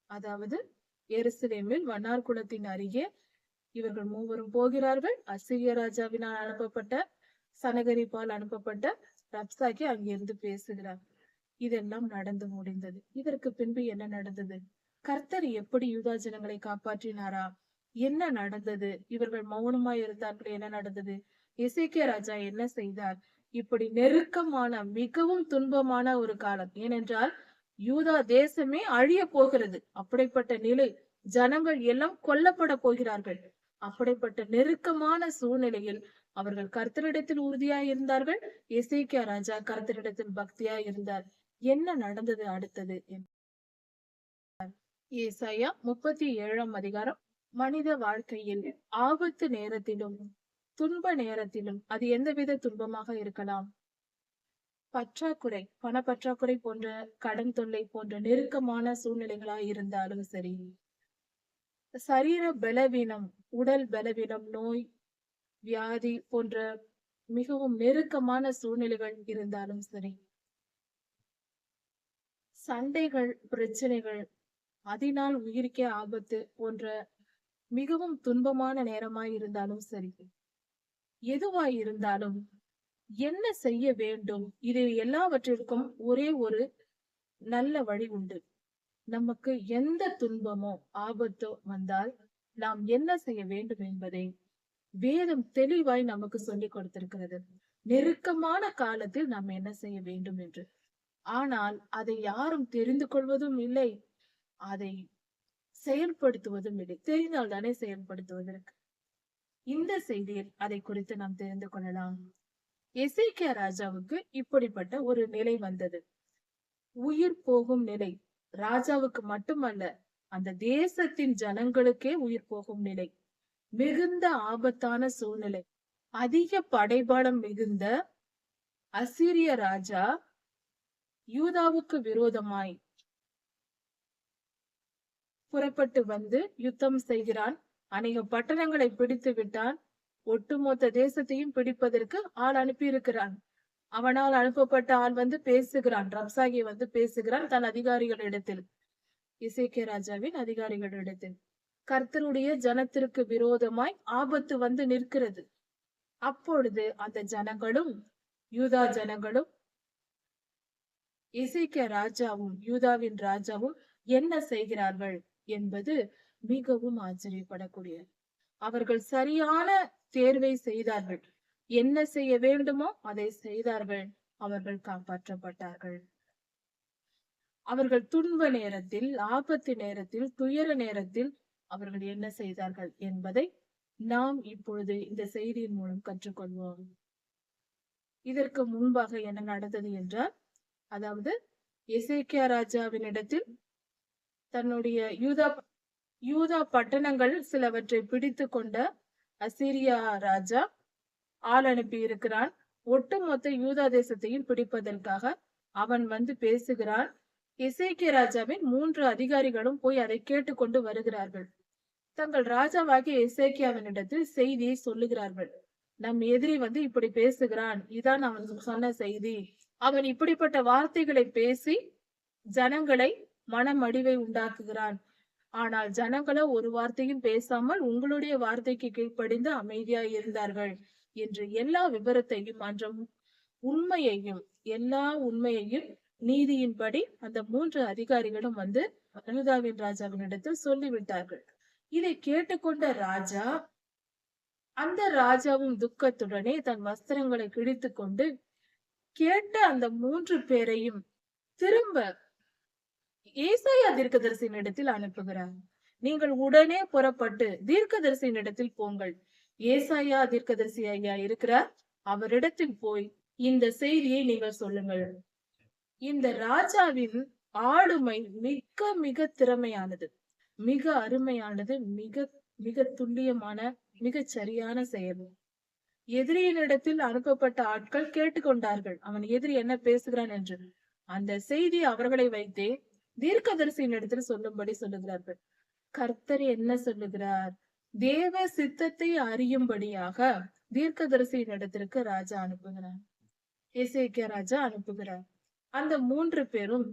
அதாவது எருசலேமில் வண்ணார் குளத்தின் அருகே இவர்கள் 3 போகிறார்கள். அசீரிய ராஜாவினால் அனுப்பப்பட்ட, சனகரிப்பால் அனுப்பப்பட்ட ரப்சாகி அங்கிருந்து பேசுகிறார். இதெல்லாம் நடந்து முடிந்தது. இதற்கு பின்பு என்ன நடந்தது? கர்த்தர் எப்படி யூதா ஜனங்களை காப்பாற்றினாரா? என்ன நடந்தது? இவர்கள் மௌனமாய் இருந்தார்கள், என்ன நடந்தது? எசேக்கியா ராஜா என்ன செய்தார்? இப்படி நெருக்கமான, மிகவும் துன்பமான ஒரு காலம். ஏனென்றால் யூதா தேசமே அழிய போகிறது. அப்படிப்பட்ட நிலை, ஜனங்கள் எல்லாம் கொல்லப்பட போகிறார்கள். அப்படிப்பட்ட நெருக்கமான சூழ்நிலையில் அவர்கள் கர்த்தரிடத்தில் உறுதியாய் இருந்தார்கள். எசேக்கியா ராஜா கர்த்தரிடத்தில் பக்தியாய் இருந்தார். என்ன நடந்தது அடுத்தது? ஏசாயா 37ஆம் அதிகாரம். மனித வாழ்க்கையில் ஆபத்து நேரத்திலும் துன்ப நேரத்திலும் அது எந்தவித துன்பமாக இருக்கலாம், பற்றாக்குறை, பணப்பற்றாக்குறை போன்ற, கடன் தொல்லை போன்ற நெருக்கமான சூழ்நிலைகளாய் இருந்தாலும் சரி, சரீர பலவீனம், உடல் பலவீனம், நோய், வியாதி போன்ற மிகவும் நெருக்கமான சூழ்நிலைகள் இருந்தாலும் சரி, சண்டைகள், பிரச்சனைகள், அதனால் உயிருக்கே ஆபத்து போன்ற மிகவும் துன்பமான நேரமாய் இருந்தாலும் சரி, எதுவாய் இருந்தாலும் என்ன செய்ய வேண்டும்? இது எல்லாவற்றிற்கும் ஒரே ஒரு நல்ல வழி உண்டு. நமக்கு எந்த துன்பமோ ஆபத்தோ வந்தால் நாம் என்ன செய்ய வேண்டும் என்பதை வேதம் தெளிவாய் நமக்கு சொல்லிக் கொடுத்திருக்கிறது. நெருக்கமான காலத்தில் நாம் என்ன செய்ய வேண்டும் என்று. ஆனால் அதை யாரும் தெரிந்து கொள்வதும் இல்லை, அதை செயல்படுத்துவதும் இல்லை. தெரிந்தால் தானே செயல்படுத்துவதற்கு. இந்த செய்தியில் அதை குறித்து நாம் தெரிந்து கொள்ளலாம். எசேக்கியா ராஜாவுக்கு இப்படிப்பட்ட ஒரு நிலை வந்தது. உயிர் போகும் நிலை. ராஜாவுக்கு மட்டுமல்ல, அந்த தேசத்தின் ஜனங்களுக்கே உயிர் போகும் நிலை. மிகுந்த ஆபத்தான சூழ்நிலை. அதிக படைபலம் மிகுந்த அசீரிய ராஜா யூதாவுக்கு விரோதமாய் புறப்பட்டு வந்து யுத்தம் செய்கிறான். அநேக பட்டணங்களை பிடித்து விட்டான். ஒட்டுமொத்த தேசத்தையும் பிடிப்பதற்கு ஆள் அனுப்பி இருக்கிறான். அவனால் அனுப்பப்பட்ட ஆள் வந்து பேசுகிறான். ரப்சாகி வந்து பேசுகிறான் தன் அதிகாரிகளிடத்தில், எசேக்கியா ராஜாவின் அதிகாரிகளிடத்தில். கர்த்தருடைய ஜனத்திற்கு விரோதமாய் ஆபத்து வந்து நிற்கிறது. அப்பொழுது அந்த ஜனங்களும், யூதா ஜனங்களும், எசேக்கியா ராஜாவும் யூதாவின் ராஜாவும் என்ன செய்கிறார்கள் என்பது மிகவும் ஆச்சரியப்படக்கூடியது. அவர்கள் சரியான தேர்வை செய்தார்கள். என்ன செய்ய வேண்டுமோ அதை செய்தார்கள். அவர்கள் காப்பாற்றப்பட்டார்கள். அவர்கள் துன்ப நேரத்தில், ஆபத்து நேரத்தில், துயர நேரத்தில் அவர்கள் என்ன செய்தார்கள் என்பதை நாம் இப்பொழுது இந்த செய்தியின் மூலம் கற்றுக்கொள்வோம். இதற்கு முன்பாக என்ன நடந்தது என்றால், அதாவது எசேக்கியா ராஜாவினிடத்தில் தன்னுடைய யூதா பட்டணங்கள் சிலவற்றை பிடித்து கொண்ட அசீரியா ராஜா ஆள் அனுப்பி இருக்கிறான். ஒட்டுமொத்த யூதா தேசத்தையும் பிடிப்பதற்காக அவன் வந்து பேசுகிறான். எசேக்கியா ராஜாவின் 3 அதிகாரிகளும் போய் அதை கேட்டுக்கொண்டு வருகிறார்கள். தங்கள் ராஜாவாகிய எசேக்கியாவினிடத்தில் செய்தியை சொல்லுகிறார்கள். நம் எதிரி வந்து இப்படி பேசுகிறான், இதான் அவன் சொன்ன செய்தி. அவன் இப்படிப்பட்ட வார்த்தைகளை பேசி ஜனங்களை மனமடிவை உண்டாக்குகிறான். ஆனால் ஜனங்களோ ஒரு வார்த்தையும் பேசாமல் உங்களுடைய வார்த்தைக்கு கீழ்ப்படிந்து அமைதியாய் இருந்தார்கள் என்று எல்லா விவரத்தையும், அன்றும் உண்மையையும், எல்லா உண்மையையும் நீதியின்படி அந்த 3 அதிகாரிகளும் வந்து யூதாவின் ராஜாவினிடத்தில் சொல்லிவிட்டார்கள். இதை கேட்டுக்கொண்ட ராஜா, அந்த ராஜாவும் துக்கத்துடனே தன் வஸ்திரங்களை கிழித்து கொண்டு கேட்ட அந்த 3 பேரையும் திரும்ப ஏசாயா தீர்க்கதரிசியின் இடத்தில் அனுப்புகிறார். நீங்கள் உடனே புறப்பட்டு தீர்க்கதரிசியின் இடத்தில் போங்கள். ஏசாயா தீர்க்கதரிசி ஐயா இருக்கிறார், அவரிடத்தில் போய் இந்த செய்தியை நீங்கள் சொல்லுங்கள். இந்த ராஜாவின் ஆளுமை மிக மிக திறமையானது, மிக அருமையானது, மிக மிக துல்லியமான, மிக சரியான செயல். எதிரியினிடத்தில் அனுப்பப்பட்ட ஆட்கள் கேட்டுக்கொண்டார்கள் அவன் எதிரி என்ன பேசுகிறான் என்று. அந்த செய்தி அவர்களை வைத்தே தீர்க்கதரிசியின் இடத்தில் சொல்லும்படி சொல்லுகிறார்கள். கர்த்தர் என்ன சொல்லுகிறார்? தேவ சித்தத்தை அறியும்படியாக தீர்க்கதரிசியின் இடத்திற்கு ராஜா அனுப்புகிறார். எசேக்கியா ராஜா அனுப்புகிறார். அந்த 3 பேரும்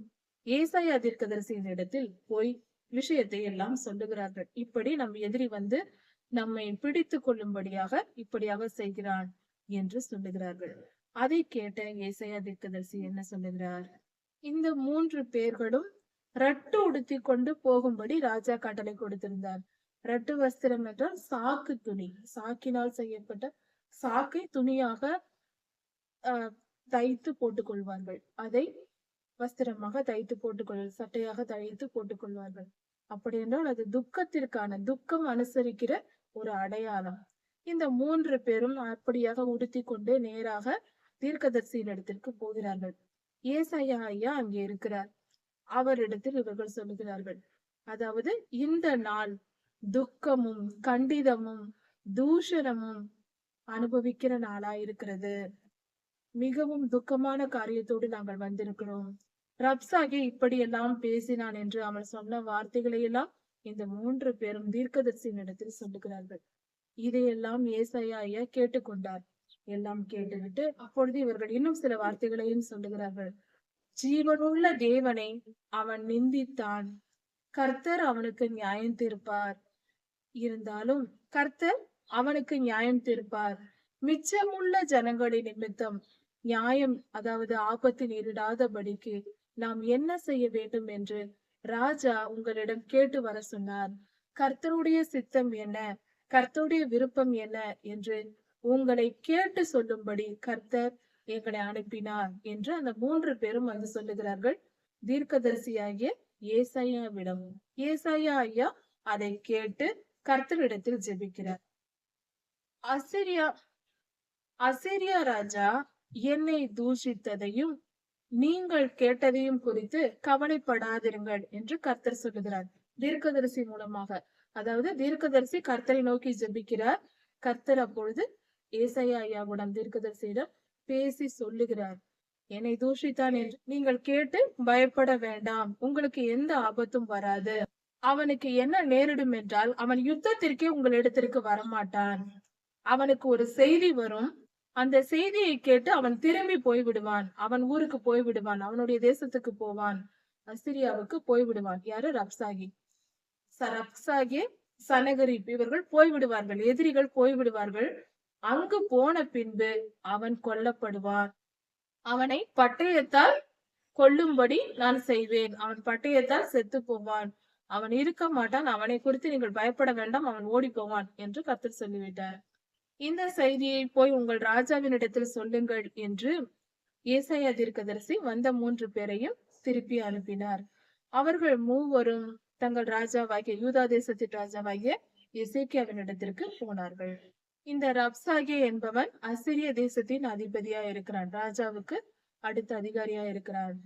ஏசாயா தீர்க்கதரிசியின் இடத்தில் போய் விஷயத்தை எல்லாம் சொல்லுகிறார்கள். இப்படி நம் எதிரி வந்து நம்மை பிடித்து கொள்ளும்படியாக இப்படியாக செய்கிறான் என்று சொல்லுகிறார்கள். அதை கேட்ட ஏசாயா தீர்க்கதரிசி என்ன சொல்லுகிறார்? இந்த 3 பேர்களும் ரட்டு உடுத்தி கொண்டு போகும்படி ராஜா கட்டளை கொடுத்திருந்தார். ரட்டு வஸ்திரம் என்றால் சாக்கு துணி, சாக்கினால் செய்யப்பட்ட சாக்கை துணியாக தைத்து போட்டுக் கொள்வார்கள். அதை வஸ்திரமாக தைத்து போட்டுக்கொள்வார்கள், சட்டையாக தைத்து போட்டுக்கொள்வார்கள். அப்படி என்றால் அது துக்கம் அனுசரிக்கிற ஒரு அடையாளம். இந்த 3 பேரும் அப்படியாக உடுத்திக்கொண்டு நேராக தீர்க்கதரிசியின் இடத்திற்கு போகிறார்கள். ஏசாயா ஐயா அங்கே இருக்கிறார். அவரிடத்தில் இவர்கள் சொல்லுகிறார்கள், அதாவது இந்த நாள் துக்கமும் கண்டிதமும் தூஷணமும் அனுபவிக்கிற நாளா இருக்கிறது. மிகவும் துக்கமான காரியத்தோடு நாங்கள் வந்திருக்கிறோம். ரப்சாகே இப்படியெல்லாம் பேசினான் என்று அவன் சொன்ன வார்த்தைகளை எல்லாம் இந்த 3 பேரும் தீர்க்கதரிசியின் இடத்தில் சொல்லுகிறார்கள். இதையெல்லாம் ஏசாயா ஐயா கேட்டுக்கொண்டார். எல்லாம் கேட்டுவிட்டு அப்பொழுது இவர்கள் இன்னும் சில வார்த்தைகளையும் சொல்லுகிறார்கள். ஜீவனுள்ள தேவனை அவன் நிந்தித்தான், கர்த்தர் அவனுக்கு நியாயம் தீர்ப்பார். இருந்தாலும் கர்த்தர் அவனுக்கு நியாயம் தீர்ப்பார். மிச்சமுள்ள ஜனங்களின் நிமித்தம் நியாயம், அதாவது ஆபத்து நேரிடாதபடிக்கு நாம் என்ன செய்ய வேண்டும் என்று ராஜா உங்களிடம் கேட்டு வர சொன்னார். கர்த்தருடைய சித்தம் என்ன, கர்த்தருடைய விருப்பம் என்ன என்று உங்களை கேட்டு சொல்லும்படி கர்த்தர் எங்களை அனுப்பினார் என்று அந்த 3 பேரும் வந்து சொல்லுகிறார்கள் தீர்க்கதரிசியாகிய ஏசாயாவிடம். ஏசாயா ஐயா அதை கேட்டு கர்த்தரிடத்தில் ஜெபிக்கிறார். அசிரியா ராஜா என்னை தூஷித்ததையும் நீங்கள் கேட்டதையும் குறித்து கவலைப்படாதிருங்கள் என்று கர்த்தர் சொல்லுகிறார் தீர்க்கதரிசி மூலமாக. அதாவது தீர்க்கதரிசி கர்த்தரை நோக்கி ஜெபிக்கிறார். கர்த்தர் அப்பொழுது ஏசாயா ஐயாவுடன் தீர்க்கதரிசியிடம் பேசி சொல்லுகிறார், என்னை தூஷித்தான் என்று நீங்கள் கேட்டு பயப்பட வேண்டாம், உங்களுக்கு எந்த ஆபத்தும் வராது. அவனுக்கு என்ன நேரிடும் என்றால் அவன் யுத்தத்திற்கே உங்களிடத்திற்கு வரமாட்டான். அவனுக்கு ஒரு செய்தி வரும், அந்த செய்தியை கேட்டு அவன் திரும்பி போய்விடுவான், அவன் ஊருக்கு போய்விடுவான், அவனுடைய தேசத்துக்கு போவான், அசிரியாவுக்கு போய்விடுவான். யாரு? ரப்சாகி. சனகரிப் இவர்கள் போய்விடுவார்கள், எதிரிகள் போய்விடுவார்கள். அங்கு போன பின்பு அவன் கொல்லப்படுவான். அவனை பட்டயத்தால் கொல்லும்படி நான் செய்வேன். அவன் பட்டயத்தால் செத்து போவான், அவன் இருக்க மாட்டான், அவனை குறித்து நீங்கள் பயப்பட வேண்டாம், அவன் ஓடி போவான் என்று கர்த்தர் சொல்லிவிட்டார். இந்த செய்தியை போய் உங்கள் ராஜாவினிடத்தில் சொல்லுங்கள் என்று ஏசாயா தீர்க்கதரிசி வந்த 3 பேரையும் திருப்பி அனுப்பினார். அவர்கள் மூவரும் தங்கள் ராஜாவாகிய யூதா தேசத்தின் ராஜாவாகிய எசேக்கியாவினிடத்திற்கு போனார்கள். இந்த ரப்சாகே என்பவன் அசிரிய தேசத்தின் அதிபதியா இருக்கிறான், ராஜாவுக்கு அடுத்த அதிகாரியா இருக்கிறான்.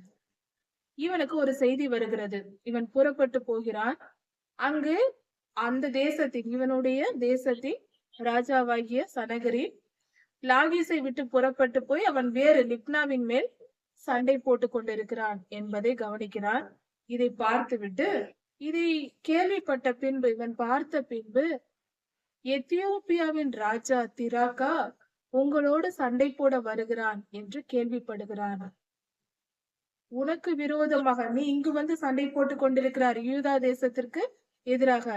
இவனுக்கு ஒரு செய்தி வருகிறது, இவன் புறப்பட்டு போகிறான். அங்கு அந்த இவனுடைய தேசத்தின் ராஜாவாகிய சனகரிப் லாகீசை விட்டு புறப்பட்டு போய் அவன் வேறு லிப்னாவின் மேல் சண்டை போட்டு கொண்டிருக்கிறான் என்பதை கவனிக்கிறான். இதை பார்த்துவிட்டு, இதை கேள்விப்பட்ட பின்பு, இவன் பார்த்த பின்பு, எத்தியோப்பியாவின் ராஜா திராக்கா உங்களோடு சண்டை போட வருகிறான் என்று கேள்விப்படுகிறான். உனக்கு விரோதமாக நீ இங்கு வந்து சண்டை போட்டு கொண்டிருக்கிறார், யூதா தேசத்திற்கு எதிராக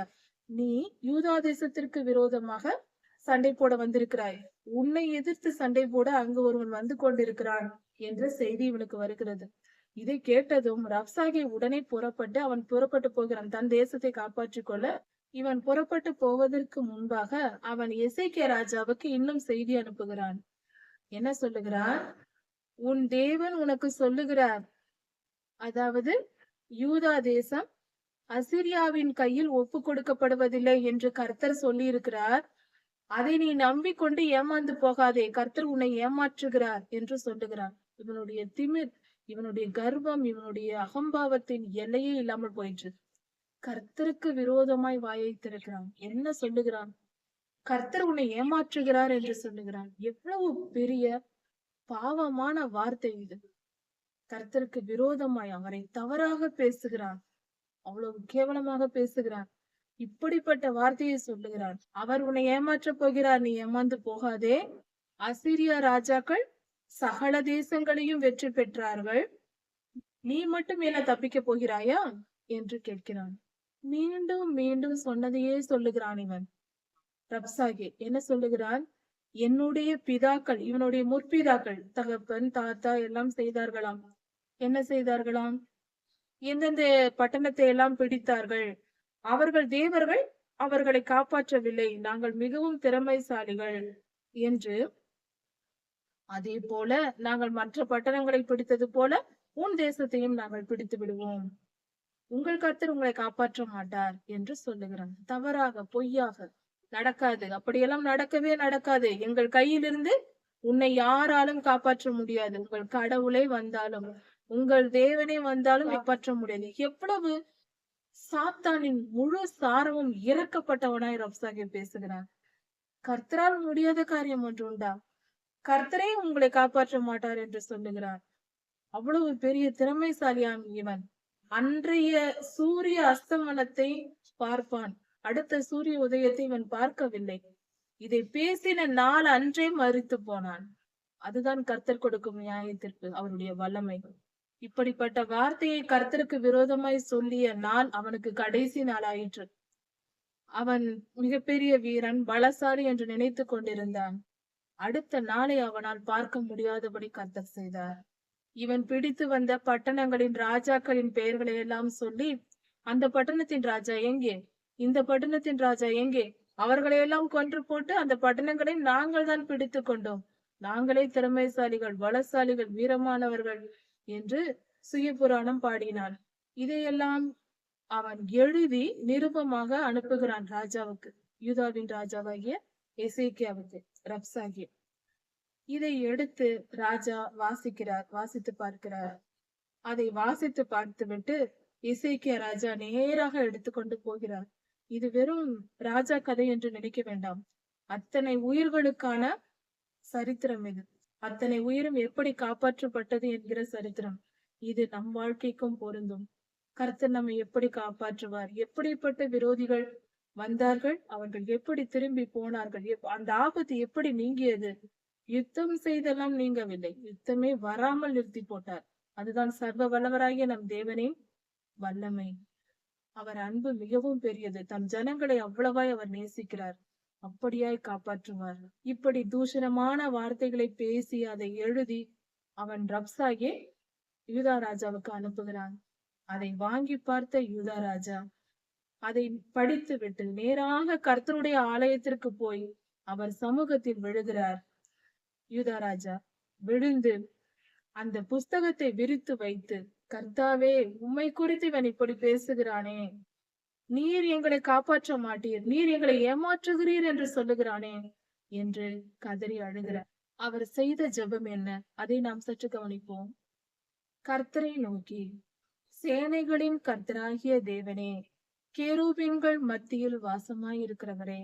நீ யூதா தேசத்திற்கு விரோதமாக சண்டை போட வந்திருக்கிறாய், உன்னை எதிர்த்து சண்டை போட அங்கு ஒருவன் வந்து கொண்டிருக்கிறான் என்ற செய்தி இவனுக்கு வருகிறது. இதை கேட்டதும் ரப்சாகே உடனே புறப்பட்டு போகிறான் தன் தேசத்தை காப்பாற்றிக் கொள்ள. இவன் புறப்பட்டு போவதற்கு முன்பாக அவன் எசேக்கியா ராஜாவுக்கு இன்னும் செய்தி அனுப்புகிறான். என்ன சொல்லுகிறான்? உன் தேவன் உனக்கு சொல்லுகிறார், அதாவது யூதா தேசம் அசிரியாவின் கையில் ஒப்பு கொடுக்கப்படுவதில்லை என்று கர்த்தர் சொல்லி இருக்கிறார். அதை நீ நம்பிக்கொண்டு ஏமாந்து போகாதே, கர்த்தர் உன்னை ஏமாற்றுகிறார் என்று சொல்லுகிறான். இவனுடைய திமிர், இவனுடைய கர்வம், இவனுடைய அகம்பாவத்தின் எல்லையே இல்லாமல் போயிற்று. கர்த்தருக்கு விரோதமாய் வாயை திறக்கிறான். என்ன சொல்லுகிறான்? கர்த்தர் உன்னை ஏமாற்றுகிறார் என்று சொல்லுகிறான். எவ்வளவு பெரிய பாவமான வார்த்தை இது! கர்த்தருக்கு விரோதமாய் அவரை தவறாக பேசுகிறான், அவ்வளவு கேவலமாக பேசுகிறான். இப்படிப்பட்ட வார்த்தையை சொல்லுகிறான். அவர் உன்னை ஏமாற்றப் போகிறார், நீ ஏமாந்து போகாதே. அசிரியா ராஜாக்கள் சகல தேசங்களையும் வெற்றி பெற்றார்கள், நீ மட்டும் என்ன தப்பிக்க போகிறாயா என்று கேட்கிறான். மீண்டும் மீண்டும் சொன்னதையே சொல்லுகிறான் இவன். ரப்சாகே என்ன சொல்லுகிறான்? என்னுடைய பிதாக்கள், இவனுடைய முற்பிதாக்கள், தகப்பன் தாத்தா எல்லாம் செய்தார்களாம். என்ன செய்தார்களாம்? எந்தெந்த பட்டணத்தை எல்லாம் பிடித்தார்கள், அவர்கள் தேவர்கள் அவர்களை காப்பாற்றவில்லை, நாங்கள் மிகவும் திறமைசாலிகள் என்று. அதே போல நாங்கள் மற்ற பட்டணங்களை பிடித்தது போல உன் தேசத்தையும் நாங்கள் பிடித்து விடுவோம். உங்கள் கர்த்தர் உங்களை காப்பாற்ற மாட்டார் என்று சொல்லுகிறான். தவறாக, பொய்யாக நடக்காது. அப்படியெல்லாம் நடக்கவே நடக்காது. எங்கள் கையிலிருந்து உன்னை யாராலும் காப்பாற்ற முடியாது. உங்கள் கடவுளே வந்தாலும், உங்கள் தேவனே வந்தாலும் காப்பாற்ற முடியாது. எவ்வளவு சாத்தானின் முழு சாரமும் இறக்கப்பட்டவனாய் ரப்சாகே பேசுகிறான். கர்த்தரால் முடியாத காரியம் ஒன்று உண்டா? கர்த்தரே உங்களை காப்பாற்ற மாட்டார் என்று சொல்லுகிறார். அவ்வளவு பெரிய திறமைசாலியான் இவன். அன்றைய சூரிய அஸ்தமனத்தை பார்ப்பான், அடுத்த சூரிய உதயத்தை இவன் பார்க்கவில்லை. இதை பேசின நாள் அன்றே மரித்து போனான். அதுதான் கர்த்தர் கொடுக்கும் நியாயத்திற்கு அவருடைய வல்லமை. இப்படிப்பட்ட வார்த்தையை கர்த்தருக்கு விரோதமாய் சொல்லிய நாள் அவனுக்கு கடைசி நாள் ஆயிற்று. அவன் மிகப்பெரிய வீரன், பலசாலி என்று நினைத்து கொண்டிருந்தான். அடுத்த நாளை அவனால் பார்க்க முடியாதபடி கர்த்தர் செய்தார். இவன் பிடித்து வந்த பட்டணங்களின் ராஜாக்களின் பெயர்களை எல்லாம் சொல்லி, அந்த பட்டணத்தின் ராஜா எங்கே, இந்த பட்டணத்தின் ராஜா எங்கே, அவர்களை எல்லாம் கொன்று போட்டு அந்த பட்டணங்களை நாங்கள் தான் பிடித்து கொண்டோம், நாங்களே திறமைசாலிகள், பலசாலிகள், வீரமானவர்கள் என்று சுய புராணம் பாடினான். இதையெல்லாம் அவன் எழுதி நிருபமாக அனுப்புகிறான் ராஜாவுக்கு, யூதாவின் ராஜாவாகிய எசேக்கியாவுக்கு, ரப்சாகே. இதை எடுத்து ராஜா வாசித்து பார்க்கிறார். அதை வாசித்து பார்த்துவிட்டு எசேக்கியா ராஜா நேராக எடுத்துக்கொண்டு போகிறார். இது வெறும் ராஜா கதை என்று நினைக்க வேண்டாம். அத்தனை உயிர்களுக்கான சரித்திரம் இது. அத்தனை உயிரும் எப்படி காப்பாற்றப்பட்டது என்கிற சரித்திரம் இது. நம் வாழ்க்கைக்கும் பொருந்தும். கர்த்தர் நம்மை எப்படி காப்பாற்றுவார், எப்படிப்பட்ட விரோதிகள் வந்தார்கள், அவர்கள் எப்படி திரும்பி போனார்கள், அந்த ஆபத்து எப்படி நீங்கியது. யுத்தம் செய்தெல்லாம் நீங்கவில்லை, யுத்தமே வராமல் நிறுத்தி போட்டார். அதுதான் சர்வ வல்லவராகிய நம் தேவனின் வல்லமை. அவர் அன்பு மிகவும் பெரியது. தம் ஜனங்களை அவ்வளவாய் அவர் நேசிக்கிறார். அப்படியாய் காப்பாற்றுவார். இப்படி தூஷணமான வார்த்தைகளை பேசி அதை எழுதி அவன் ரப்சாகே யூதா ராஜாவுக்கு அனுப்புகிறான். அதை வாங்கி பார்த்த யூதா ராஜா அதை படித்து விட்டு நேராக கர்த்தருடைய ஆலயத்திற்கு போய் அவர் சமூகத்தில் விழுகிறார். யூதா ராஜா விழுந்து அந்த புஸ்தகத்தை விரித்து வைத்து, கர்த்தாவே, உம்மை குறித்து இவன் இப்படி பேசுகிறானே, நீர் எங்களை காப்பாற்ற மாட்டீர், நீர் எங்களை ஏமாற்றுகிறீர் என்று சொல்லுகிறானே என்று கதறி அழுகிறார். அவர் செய்த ஜெபம் என்ன, அதை நாம் சற்று கவனிப்போம். கர்த்தரை நோக்கி, சேனைகளின் கர்த்தராகிய தேவனே, கேருபீன்கள் மத்தியில் வாசமாய் இருக்கிறவரே,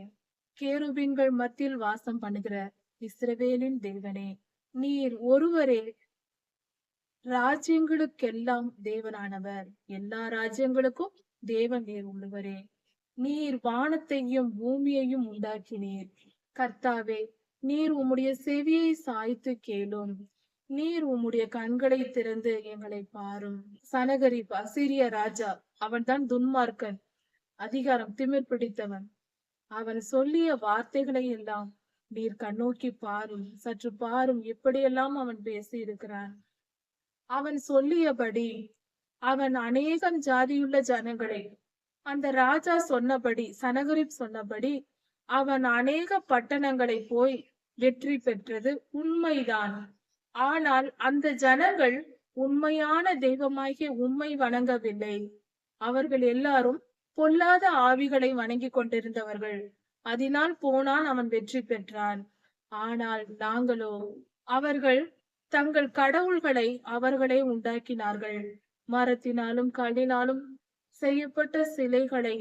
கேருபீன்கள் மத்தியில் வாசம் பண்ணுகிற இஸ்ரவேலின் தேவனே, நீர் ஒருவரே ராஜ்யங்களுக்கெல்லாம் தேவனானவர், எல்லா ராஜ்யங்களுக்கும் தேவன் நீர் உள்ளவரே. நீர் வானத்தையும் பூமியையும் உண்டாக்கினீர். கர்த்தாவே, நீர் உம்முடைய செவியை சாய்த்து கேளும், நீர் உம்முடைய கண்களை திறந்து எங்களை பாரும். சனகரிப் அசீரிய ராஜா, அவன்தான் துன்மார்க்கன், அதிகாரம் திமிர் பிடித்தவன். அவன் சொல்லிய வார்த்தைகளை எல்லாம் நீர் கண்ணோக்கி பாரும், சற்று பாரும், எப்படியெல்லாம் அவன் பேசி இருக்கிறான். அவன் சொல்லியபடி அவன் அநேகம் ஜாதியுள்ள ஜனங்களை, அந்த ராஜா சொன்னபடி, சனகரிப் சொன்னபடி அவன் அநேக பட்டணங்களை போய் வெற்றி பெற்றது உண்மைதான். ஆனால் அந்த ஜனங்கள் உண்மையான தெய்வமாகிய உம்மை வணங்கவில்லை. அவர்கள் எல்லாரும் பொல்லாத ஆவிகளை வணங்கி கொண்டிருந்தவர்கள். அதனால் போனான், அவன் வெற்றி பெற்றான். ஆனால் நாங்களோ, அவர்கள் தங்கள் கடவுள்களை அவர்களே உண்டாக்கினார்கள். மரத்தினாலும் கல்லினாலும் செய்யப்பட்ட சிலைகளை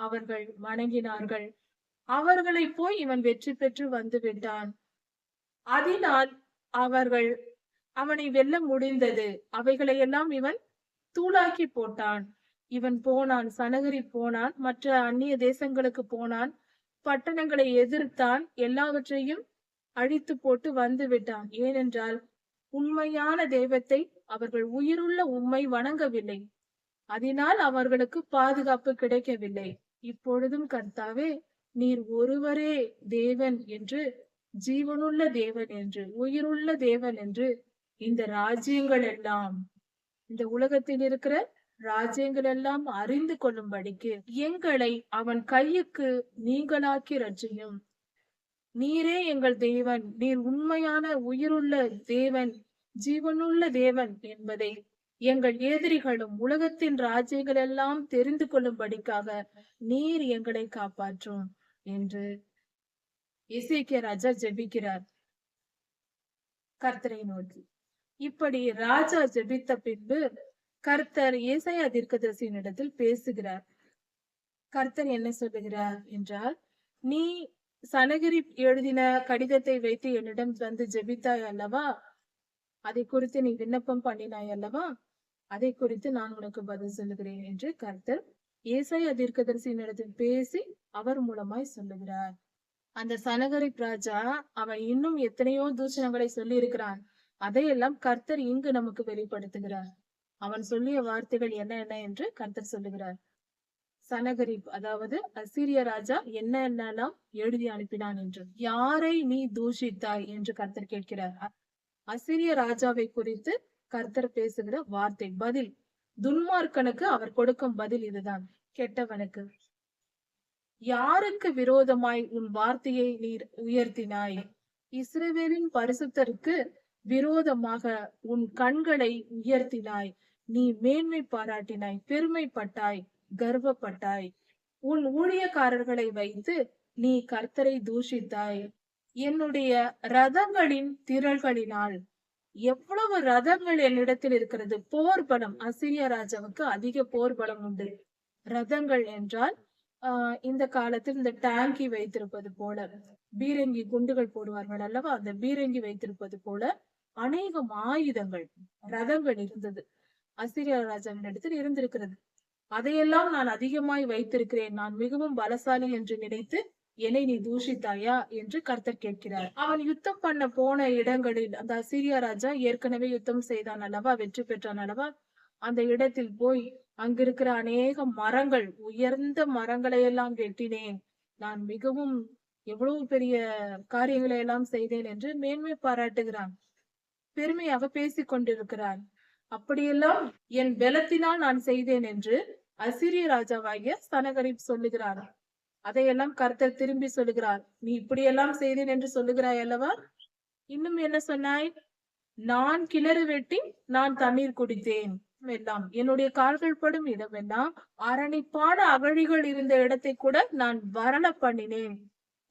அவர்கள் வணங்கினார்கள். அவர்களை போய் இவன் வெற்றி பெற்று வந்து விட்டான். அதனால் அவர்கள் அவனை வெல்ல முடிந்தது. அவைகளை எல்லாம் இவன் தூளாக்கி போட்டான். இவன் போனான், சனகரி போனான், மற்ற அந்நிய தேசங்களுக்கு போனான், பட்டணங்களை எதிர்த்தான், எல்லாவற்றையும் அழித்து போட்டு வந்து விட்டான். ஏனென்றால் உண்மையான தெய்வத்தை அவர்கள் உயிருள்ள உம்மை வணங்கவில்லை. அதனால் அவர்களுக்கு பாதுகாப்பு கிடைக்கவில்லை. இப்பொழுதும் கர்த்தாவே, நீர் ஒருவரே தேவன் என்று, ஜீவனுள்ள தேவன் என்று, உயிருள்ள தேவன் என்று இந்த ராஜ்யங்கள் எல்லாம், இந்த உலகத்தில் இருக்கிற ராஜ்யங்கள் எல்லாம் அறிந்து கொள்ளும்படிக்கு எங்களை அவன் கையுக்கு நீங்களாக்கி ரட்சியும். நீரே எங்கள் தேவன், நீர் உண்மையான உயிருள்ள தேவன், ஜீவனுள்ள தேவன் என்பதை எங்கள் எதிரிகளும் உலகத்தின் ராஜ்யங்கள் எல்லாம் தெரிந்து கொள்ளும்படிக்காக நீர் எங்களை காப்பாற்றும் என்று எசேக்கியா ராஜா ஜெபிக்கிறார் கர்த்தரை நோக்கி. இப்படி ராஜா ஜெபித்த பின்பு கர்த்தர் ஏசாயா தீர்க்கதரிசியினிடத்தில் பேசுகிறார். கர்த்தர் என்ன சொல்லுகிறார் என்றால், நீ சனகரிப் எழுதின கடிதத்தை வைத்து என்னிடம் வந்து ஜெபித்தாய் அல்லவா, அதை குறித்து நீ விண்ணப்பம் பண்ணினாய் அல்லவா, அதை குறித்து நான் உனக்கு பதில் சொல்லுகிறேன் என்று கர்த்தர் ஏசாயா தீர்க்கதரிசியினிடத்தில் பேசி அவர் மூலமாய் சொல்லுகிறார். அந்த சனகரிப் ராஜா அவன் இன்னும் எத்தனையோ தூஷணங்களை சொல்லி இருக்கிறான். அதையெல்லாம் கர்த்தர் இங்கு நமக்கு வெளிப்படுத்துகிறார். அவன் சொல்லிய வார்த்தைகள் என்ன என்ன என்று கர்த்தர் சொல்லுகிறார். சனகரிப் அதாவது அசீரிய ராஜா என்ன என்னெல்லாம் எழுதி அனுப்பினான் என்று. யாரை நீ தூஷித்தாய் என்று கர்த்தர் கேட்கிறார். அசீரிய ராஜாவை குறித்து கர்த்தர் பேசுகிற வார்த்தை பதில். துன்மார்க்கனுக்கு அவர் கொடுக்கும் பதில் இதுதான். கெட்டவனுக்கு, யாருக்கு விரோதமாய் உன் வார்த்தையை நீர் உயர்த்தினாய்? இஸ்ரவேலின் பரிசுத்தருக்கு விரோதமாக உன் கண்களை உயர்த்தினாய். நீ மேன்மை பாராட்டினாய், பெருமைப்பட்டாய், கர்வப்பட்டாய். உன் ஊழியக்காரர்களை வைத்து நீ கர்த்தரை தூஷித்தாய். என்னுடைய ரதங்களின் திரள்களினால், எவ்வளவு ரதங்கள் என்னிடத்தில் இருக்கிறது. போர் பலம், அசீரிய ராஜாவுக்கு அதிக போர் பலம் உண்டு. ரதங்கள் என்றால் இந்த காலத்தில் இந்த டேங்கி வைத்திருப்பது போல, பீரங்கி குண்டுகள் போடுவார்கள் அல்லவா, அந்த பீரங்கி வைத்திருப்பது போல அநேகம் ஆயுதங்கள், ரதங்கள் இருந்தது. அசீரிய ராஜாவின் இடத்தில் இருந்திருக்கிறது. அதையெல்லாம் நான் அதிகமாய் வைத்திருக்கிறேன், நான் மிகவும் பலசாலி என்று நினைத்து என்னை நீ தூஷித்தாயா என்று கர்த்தர் கேட்கிறார். அவன் யுத்தம் பண்ண போன இடங்களில் அந்த அசீரிய ராஜா ஏற்கனவே யுத்தம் செய்தான் அல்லவா, வெற்றி பெற்றான் அல்லவா, அந்த இடத்தில் போய் அங்கிருக்கிற அநேக மரங்கள், உயர்ந்த மரங்களை எல்லாம் வெட்டினேன், நான் மிகவும் எவ்வளவு பெரிய காரியங்களை எல்லாம் செய்தேன் என்று மேன்மை பாராட்டுகிறான், பெருமையாக பேசிக் கொண்டிருக்கிறான். அப்படியெல்லாம் என் பலத்தினால் நான் செய்தேன் என்று அசீரிய ராஜாவாகிய சனகரிப் சொல்லுகிறார். அதையெல்லாம் கர்த்தர் திரும்பி சொல்லுகிறார். நீ இப்படியெல்லாம் செய்தேன் என்று சொல்லுகிறாய் அல்லவா, இன்னும் என்ன சொன்னாய்? நான் கிணறு வெட்டி நான் தண்ணீர் குடித்தேன் எல்லாம், என்னுடைய கால்கள் படும் இடமெல்லாம் அரணிப்பான அகழிகள் இருந்த இடத்தை கூட நான் வறள பண்ணினேன்.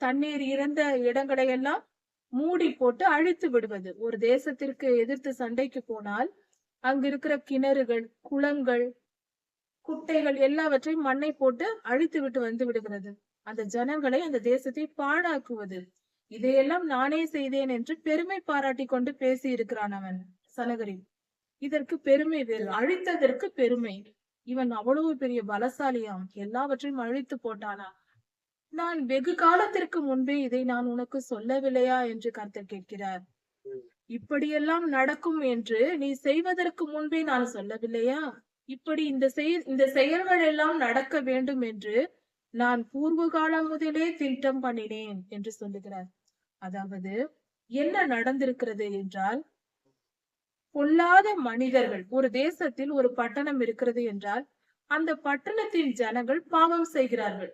தண்ணீர் இருந்த இடங்களை எல்லாம் மூடி போட்டு அழித்து விடுவது. ஒரு தேசத்திற்கு எதிர்த்து சண்டைக்கு போனால் அங்க இருக்கிற கிணறுகள், குளங்கள், குட்டைகள் எல்லாவற்றையும் மண்ணை போட்டு அழித்து விட்டு வந்து விடுகிறது. அந்த ஜனங்களை, அந்த தேசத்தை பாழாக்குவது. இதையெல்லாம் நானே செய்தேன் என்று பெருமை பாராட்டி கொண்டு பேசி இருக்கிறான் அவன் சனகரி. இதற்கு பெருமை வேறு, அழித்ததற்கு பெருமை. இவன் அவ்வளவு பெரிய பலசாலியாம், எல்லாவற்றையும் அழித்து போட்டானா? நான் வெகு காலத்திற்கு முன்பே இதை நான் உனக்கு சொல்லவில்லையா என்று கர்த்தர் கேட்கிறார். இப்படியெல்லாம் நடக்கும் என்று நீ செய்வதற்கு முன்பே நான் சொல்லவில்லையா? இப்படி இந்த செயல்கள் எல்லாம் நடக்க வேண்டும் என்று நான் பூர்வ காலம் முதலே திட்டம் பண்ணினேன் என்று சொல்லுகிறார். அதாவது என்ன நடந்திருக்கிறது என்றால், பொல்லாத மனிதர்கள், ஒரு தேசத்தில் ஒரு பட்டணம் இருக்கிறது என்றால் அந்த பட்டணத்தின் ஜனங்கள் பாவம் செய்கிறார்கள்.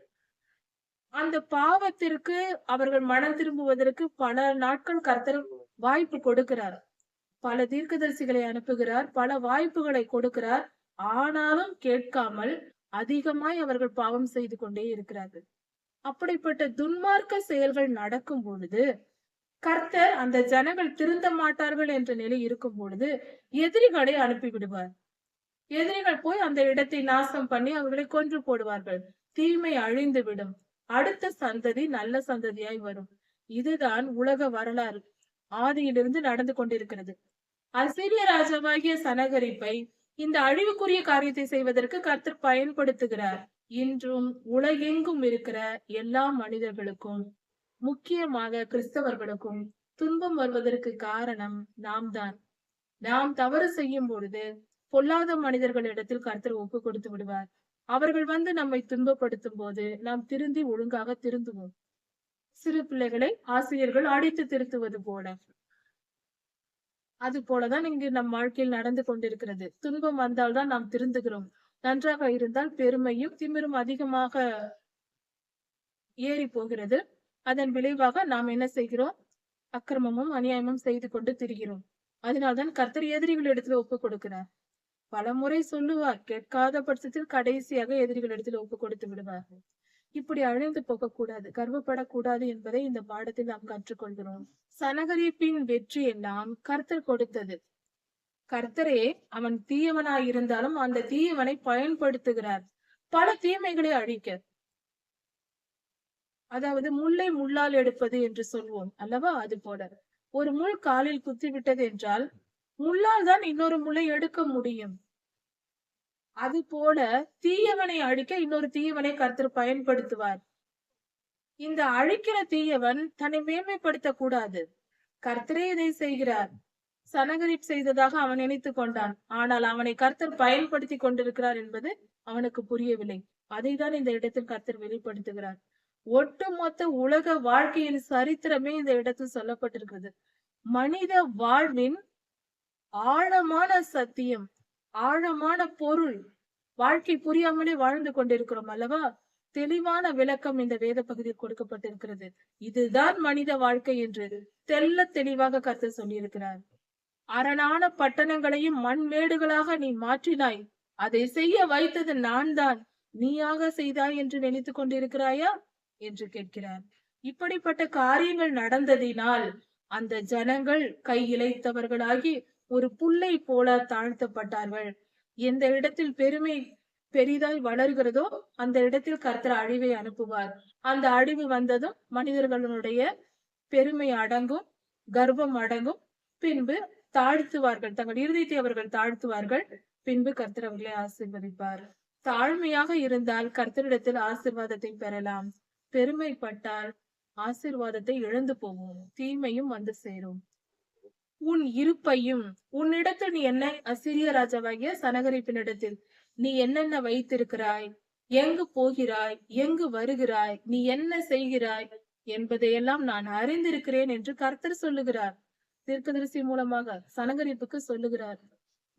அந்த பாவத்திற்கு அவர்கள் மனம் திரும்புவதற்கு பல நாட்கள் கர்த்தர் வாய்ப்பு கொடுக்கிறார். பல தீர்க்கதரிசிகளை அனுப்புகிறார், பல வாய்ப்புகளை கொடுக்கிறார். ஆனாலும் கேட்காமல் அதிகமாய் அவர்கள் பாவம் செய்து கொண்டே இருக்கிறார்கள். அப்படிப்பட்ட துன்மார்க்க செயல்கள் நடக்கும் பொழுது கர்த்தர் அந்த ஜனங்கள் திருந்த மாட்டார்கள் என்ற நிலை இருக்கும் பொழுது எதிரிகளை அனுப்பிவிடுவார். எதிரிகள் போய் அந்த இடத்தை நாசம் பண்ணி அவர்களை கொன்று போடுவார்கள். தீமை அழிந்து விடும். அடுத்த சந்ததி நல்ல சந்ததியாய் வரும். இதுதான் உலக வரலாறு ஆதியிலிருந்து நடந்து கொண்டிருக்கிறது. அசீரிய ராஜாவாகிய சனகரிப்பை இந்த அழிவுக்குரிய காரியத்தை செய்வதற்கு கர்த்தர் பயன்படுத்துகிறார். இன்றும் உலகெங்கும் இருக்கிற எல்லா மனிதர்களுக்கும், முக்கியமாக கிறிஸ்தவர்களுக்கும் துன்பம் வருவதற்கு காரணம் நாம் தான். நாம் தவறு செய்யும் பொழுது பொல்லாத மனிதர்களிடத்தில் கர்த்தர் ஒப்பு கொடுத்து விடுவார். அவர்கள் வந்து நம்மை துன்பப்படுத்தும் போது நாம் திருந்தி ஒழுங்காக திருந்துவோம். சிறு பிள்ளைகளை ஆசிரியர்கள் அடித்து திருத்துவது போல, அது போலதான் இங்கு நம் வாழ்க்கையில் நடந்து கொண்டிருக்கிறது. துன்பம் வந்தால்தான் நாம் திருந்துகிறோம். நன்றாக இருந்தால் பெருமையும் திமிரும் அதிகமாக ஏறி போகிறது. அதன் விளைவாக நாம் என்ன செய்கிறோம்? அக்கிரமமும் அநியாயமும் செய்து கொண்டு திரிகிறோம். அதனால்தான் கர்த்தர் எதிரிகள் இடத்துல ஒப்பு கொடுக்கிறார். பலமுறை சொல்லுவார். கேட்காத பட்சத்தில் கடைசியாக எதிரிகளிடத்தில் ஒப்பு கொடுத்து விடுவார்கள். இப்படி அழிந்து போகக்கூடாது, கர்வப்படக்கூடாது என்பதை இந்த பாடத்தில் நாம் கற்றுக்கொள்கிறோம். சனகரிப்பின் வெற்றி எல்லாம் கர்த்தர் கொடுத்தது. கர்த்தரே அவன் தீயவனாய் இருந்தாலும் அந்த தீயவனை பயன்படுத்துகிறார் பல தீமைகளை அழிக்க. அதாவது முள்ளை முள்ளால் எடுப்பது என்று சொல்வோம் அல்லவா? அது போல ஒரு முள் காலில் குத்தி விட்டது என்றால் முள்ளால் தான் இன்னொரு முள்ளை எடுக்க முடியும். அது போல தீயவனை அழிக்க இன்னொரு தீயவனை கர்த்தர் பயன்படுத்துவார். இந்த அழிக்கிற தீயவன் தன்னை மேன்மைப்படுத்த கூடாது. கர்த்தரே இதை செய்கிறார். சனகரிப் செய்ததாக அவன் நினைத்துக் கொண்டான். ஆனால் அவனை கர்த்தர் பயன்படுத்தி கொண்டிருக்கிறார் என்பது அவனுக்கு புரியவில்லை. அதைதான் இந்த இடத்தில் கர்த்தர் வெளிப்படுத்துகிறார். ஒட்டுமொத்த உலக வாழ்க்கையின் சரித்திரமே இந்த இடத்தில் சொல்லப்பட்டிருக்கிறது. மனித வாழ்வின் ஆழமான சத்தியம், ஆழமான பொருள், வாழ்க்கை புரியாமலே வாழ்ந்து கொண்டிருக்கிறோம் அல்லவா? தெளிவான விளக்கம் இந்த வேத பகுதியில் கொடுக்கப்பட்டிருக்கிறது. இதுதான் மனித வாழ்க்கை என்று தெல்ல தெளிவாக கர்த்தர் சொல்லியிருக்கிறார். அரணான பட்டணங்களையும் மண்மேடுகளாக நீ மாற்றினாய். அதை செய்ய வைத்தது நான் தான், நீயாக செய்தாய் என்று நினைத்துக் கொண்டிருக்கிறாயா என்று கேட்கிறார். இப்படிப்பட்ட காரியங்கள் நடந்ததினால் அந்த ஜனங்கள் கை இழைத்தவர்களாகி ஒரு புல்லை போல தாழ்த்தப்பட்டார்கள். எந்த இடத்தில் பெருமை பெரிதாய் வளர்கிறதோ அந்த இடத்தில் கர்த்தர் அழிவை அனுப்புவார். அந்த அழிவு வந்ததும் மனிதர்களுடைய பெருமை அடங்கும், கர்வம் அடங்கும். பின்பு தாழ்த்துவார்கள், தங்கள் இருதயத்தை அவர்கள் தாழ்த்துவார்கள். பின்பு கர்த்தர் அவர்களை ஆசீர்வதிப்பார். தாழ்மையாக இருந்தால் கர்த்தரிடத்தில் ஆசீர்வாதத்தை பெறலாம். பெருமைப்பட்டால் ஆசீர்வாதத்தை இழந்து போவோம், தீமையும் வந்து சேரும். உன் இருப்பையும் உன்னிடத்தில் நீ என்ன, அசீரிய ராஜாவாகிய சனகரிப்பினிடத்தில் நீ என்னென்ன வைத்திருக்கிறாய், எங்கு போகிறாய், எங்கு வருகிறாய், நீ என்ன செய்கிறாய் என்பதையெல்லாம் நான் அறிந்திருக்கிறேன் என்று கர்த்தர் சொல்லுகிறார். தீர்க்கதரிசி மூலமாக சனகரிப்புக்கு சொல்லுகிறார்.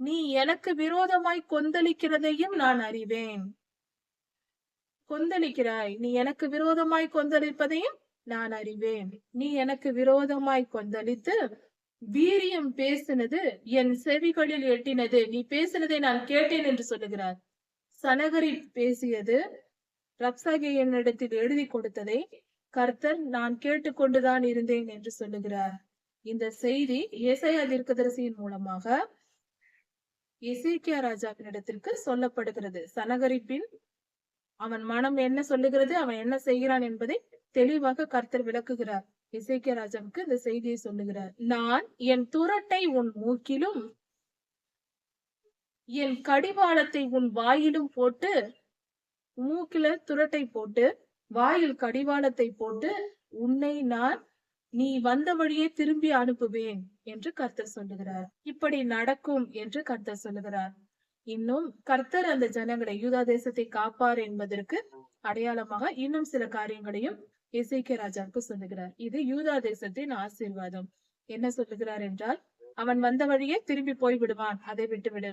நீ எனக்கு விரோதமாய் கொந்தளிக்கிறதையும் நான் அறிவேன். கொந்தளிக்கிறாய், நீ எனக்கு விரோதமாய் கொந்தளிப்பதையும் நான் அறிவேன். நீ எனக்கு விரோதமாய் கொந்தளித்து வீரியம் பேசினது என் செவிகளில் எட்டினது. நீ பேசினதை நான் கேட்டேன் என்று சொல்லுகிறார். சனகரிப் பேசியது, ரப்சாகேயின் இடத்தில் எழுதி கொடுத்ததை கர்த்தர் நான் கேட்டுக்கொண்டுதான் இருந்தேன் என்று சொல்லுகிறார். இந்த செய்தி ஏசாயா தீர்க்கதரிசியின் மூலமாக எசேக்கியா ராஜாவின் இடத்திற்கு சொல்லப்படுகிறது. சனகரிப்பின் அவன் மனம் என்ன சொல்லுகிறது, அவன் என்ன செய்கிறான் என்பதை தெளிவாக கர்த்தர் விளக்குகிறார். எசேக்கியா ராஜாவுக்கு இந்த செய்தியை சொல்லுகிறார். நான் என் துரட்டை உன் மூக்கிலும் என் கடிவாளத்தை உன் வாயிலும் போட்டு, மூக்கில துரட்டை போட்டு வாயில் கடிவாளத்தை போட்டு உன்னை நான் நீ வந்த வழியே திரும்பி அனுப்புவேன் என்று கர்த்தர் சொல்லுகிறார். இப்படி நடக்கும் என்று கர்த்தர் சொல்லுகிறார். இன்னும் கர்த்தர் அந்த ஜனங்களை, யூதா தேசத்தை காப்பார் என்பதற்கு அடையாளமாக இன்னும் சில காரியங்களையும் எசேக்கியா ராஜாவுக்கு சொல்லுகிறார். இது யூதா தேசத்தின் ஆசீர்வாதம். என்ன சொல்லுகிறார் என்றால், அவன் வந்த வழியே திரும்பி போய் விடுவான், அதை விட்டுவிடு.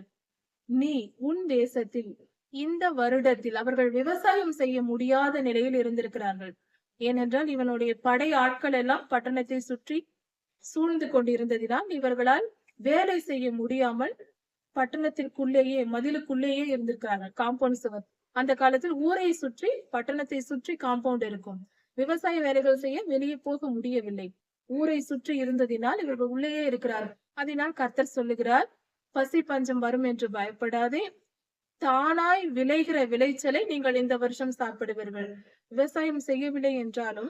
நீ உன் தேசத்தில் இந்த வருடத்தில் அவர்கள் விவசாயம் செய்ய முடியாத நிலையில் இருந்திருக்கிறார்கள். ஏனென்றால் இவனுடைய படை ஆட்கள் எல்லாம் பட்டணத்தை சுற்றி சூழ்ந்து கொண்டிருந்ததினால் இவர்களால் வேலை செய்ய முடியாமல் பட்டணத்திற்குள்ளேயே, மதிலுக்குள்ளேயே இருந்திருக்கிறார்கள். காம்பவுண்ட் சுவர், அந்த காலத்தில் ஊரை சுற்றி, பட்டணத்தை சுற்றி காம்பவுண்ட் இருக்கும். விவசாய வேலைகள் செய்ய வெளியே போக முடியவில்லை. ஊரை சுற்றி இருந்ததினால் இவர்கள் உள்ளேயே இருக்கிறார்கள். அதனால் கர்த்தர் சொல்லுகிறார், பசி பஞ்சம் வரும் என்று பயப்படாதே, தானாய் விளைகிற விளைச்சலை நீங்கள் இந்த வருஷம் சாப்பிடுவீர்கள். விவசாயம் செய்யவில்லை என்றாலும்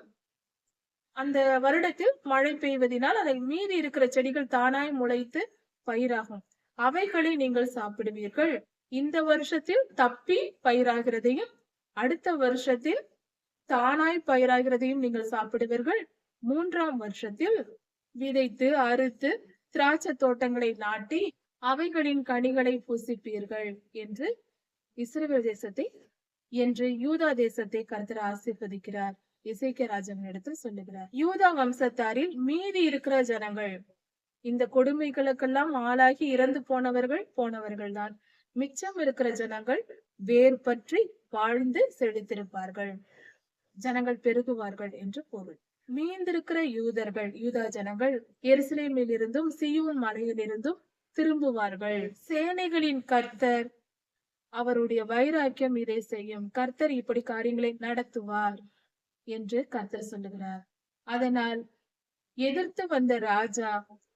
அந்த வருடத்தில் மழை பெய்வதனால் அதை மீதி இருக்கிற செடிகள் தானாய் முளைத்து பயிராகும். அவைகளை நீங்கள் சாப்பிடுவீர்கள். இந்த வருஷத்தில் தப்பி பயிராகிறதையும் அடுத்த வருஷத்தில் தானாய் பயிராகிறதையும் நீங்கள் சாப்பிடுவீர்கள். 3ஆம் வருஷத்தில் விதைத்து அறுத்து திராட்சை தோட்டங்களை நாட்டி அவைகளின் கனிகளை புசிப்பீர்கள் என்று இஸ்ரவேல் தேசத்தை, என்று யூதா தேசத்தை கர்த்தர் ஆசீர்வதிக்கிறார். எசேக்கியா ராஜாவின் இடத்தில் சொல்லுகிறார். யூதா வம்சத்தாரில் மீதி இருக்கிற ஜனங்கள் இந்த கொடுமைகளுக்கெல்லாம் ஆளாகி இறந்து போனவர்கள் தான். மிச்சம் இருக்கிற ஜனங்கள் வேர் பற்றி வாழ்ந்து செழித்திருப்பார்கள், ஜனங்கள் பெருகுவார்கள் என்று பொருள். மீந்திருக்கிற யூதர்கள், யூதா ஜனங்கள் எருசலேமில் இருந்தும் சீயோன் மலையில் இருந்தும் திரும்புவார்கள். சேனைகளின் கர்த்தர் அவருடைய வைராக்கியம் இதை செய்யும். கர்த்தர் இப்படி காரியங்களை நடத்துவார் என்று கர்த்தர் சொல்லுகிறார். அதனால் எதிர்த்து வந்த ராஜா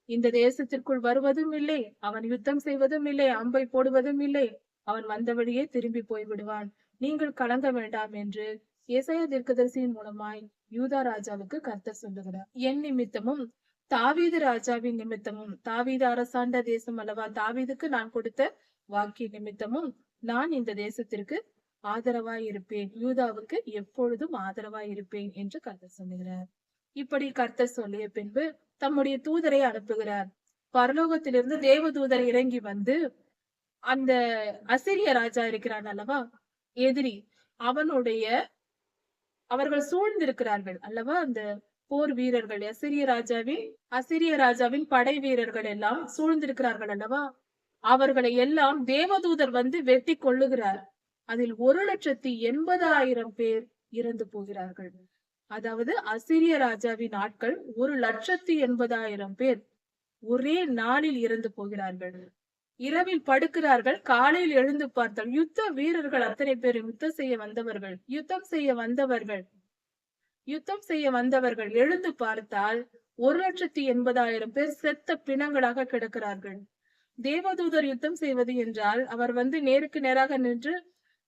இந்த தேசத்திற்குள் வருவதும் இல்லை, அவன் யுத்தம் செய்வதும் இல்லை, அம்பை போடுவதும் இல்லை, அவன் வந்தபடியே திரும்பி போய்விடுவான், நீங்கள் கலங்க வேண்டாம் என்று ஏசாயா தீர்க்கதரிசியின் மூலமாய் யூதா ராஜாவுக்கு கர்த்தர் சொல்லுகிறார். என் நிமித்தமும் தாவீது ராஜாவின் நிமித்தமும், தாவீது அரசாண்ட தேசம் அல்லவா, தாவீதுக்கு நான் கொடுத்த வாக்கிய நிமித்தமும் நான் இந்த தேசத்திற்கு ஆதரவாய் இருப்பேன், யூதாவுக்கு எப்பொழுதும் ஆதரவாய் இருப்பேன் என்று கர்த்தர் சொல்லுகிறார். இப்படி கர்த்தர் சொல்லிய பின்பு தம்முடைய தூதரை அனுப்புகிறார். பரலோகத்திலிருந்து தேவதூதர் இறங்கி வந்து அந்த அசிரிய ராஜா இருக்கிறான் அல்லவா, எதிரி, அவர்கள் சூழ்ந்திருக்கிறார்கள் அல்லவா, அந்த போர் வீரர்கள், அசிரிய ராஜாவின் படை வீரர்கள் எல்லாம் சூழ்ந்திருக்கிறார்கள் அல்லவா, அவர்களை எல்லாம் தேவதூதர் வந்து வெட்டி கொள்ளுகிறார். அதில் 1,80,000 பேர் இறந்து போகிறார்கள். அதாவது அசிரிய ராஜாவின் ஆட்கள் 1,80,000 பேர் ஒரே நாளில் இறந்து போகிறார்கள். இரவில் படுக்கிறார்கள், காலையில் எழுந்து பார்த்தால் யுத்த வீரர்கள் அத்தனை பேரும் யுத்தம் செய்ய வந்தவர்கள் எழுந்து பார்த்தால் 1,80,000 பேர் செத்த பிணங்களாக கிடக்கிறார்கள். தேவதூதர் யுத்தம் செய்வது என்றால் அவர் வந்து நேருக்கு நேராக நின்று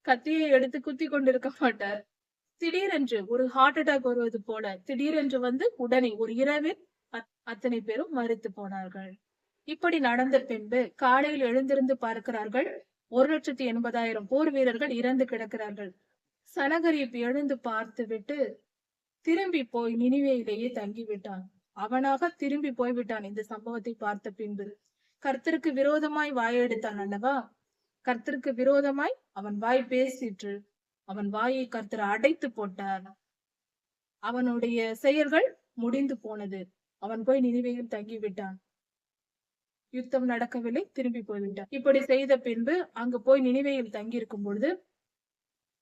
கத்தியை எடுத்து குத்தி கொண்டிருக்க மாட்டார். திடீரென்று ஒரு ஹார்ட் அட்டாக் வருவது போல திடீரென்று வந்து உடனே ஒரு இரவில் அத்தனை பேரும் மரித்து போனார்கள். இப்படி நடந்த பின்பு காலையில் எழுந்திருந்து பார்க்கிறார்கள், 1,80,000 போர் வீரர்கள் இறந்து கிடக்கிறார்கள். சனகரிப் எழுந்து பார்த்து விட்டு திரும்பி போய் நினிவேயிலேயே தங்கிவிட்டான். அவனாக திரும்பி போய்விட்டான். இந்த சம்பவத்தை பார்த்த பின்பு கர்த்தருக்கு விரோதமாய் வாயெடுத்தான் அல்லவா, கர்த்தருக்கு விரோதமாய் அவன் வாய் பேசிற்று. அவன் வாயை கர்த்தர் அடைத்து போட்டார். அவனுடைய செயல்கள் முடிந்து போனது. அவன் போய் நினிவேயில் தங்கிவிட்டான். யுத்தம் நடக்கவில்லை, திரும்பி போய்விட்டான். இப்படி செய்த பின்பு அங்கு போய் நினிவேயில் தங்கி இருக்கும் பொழுது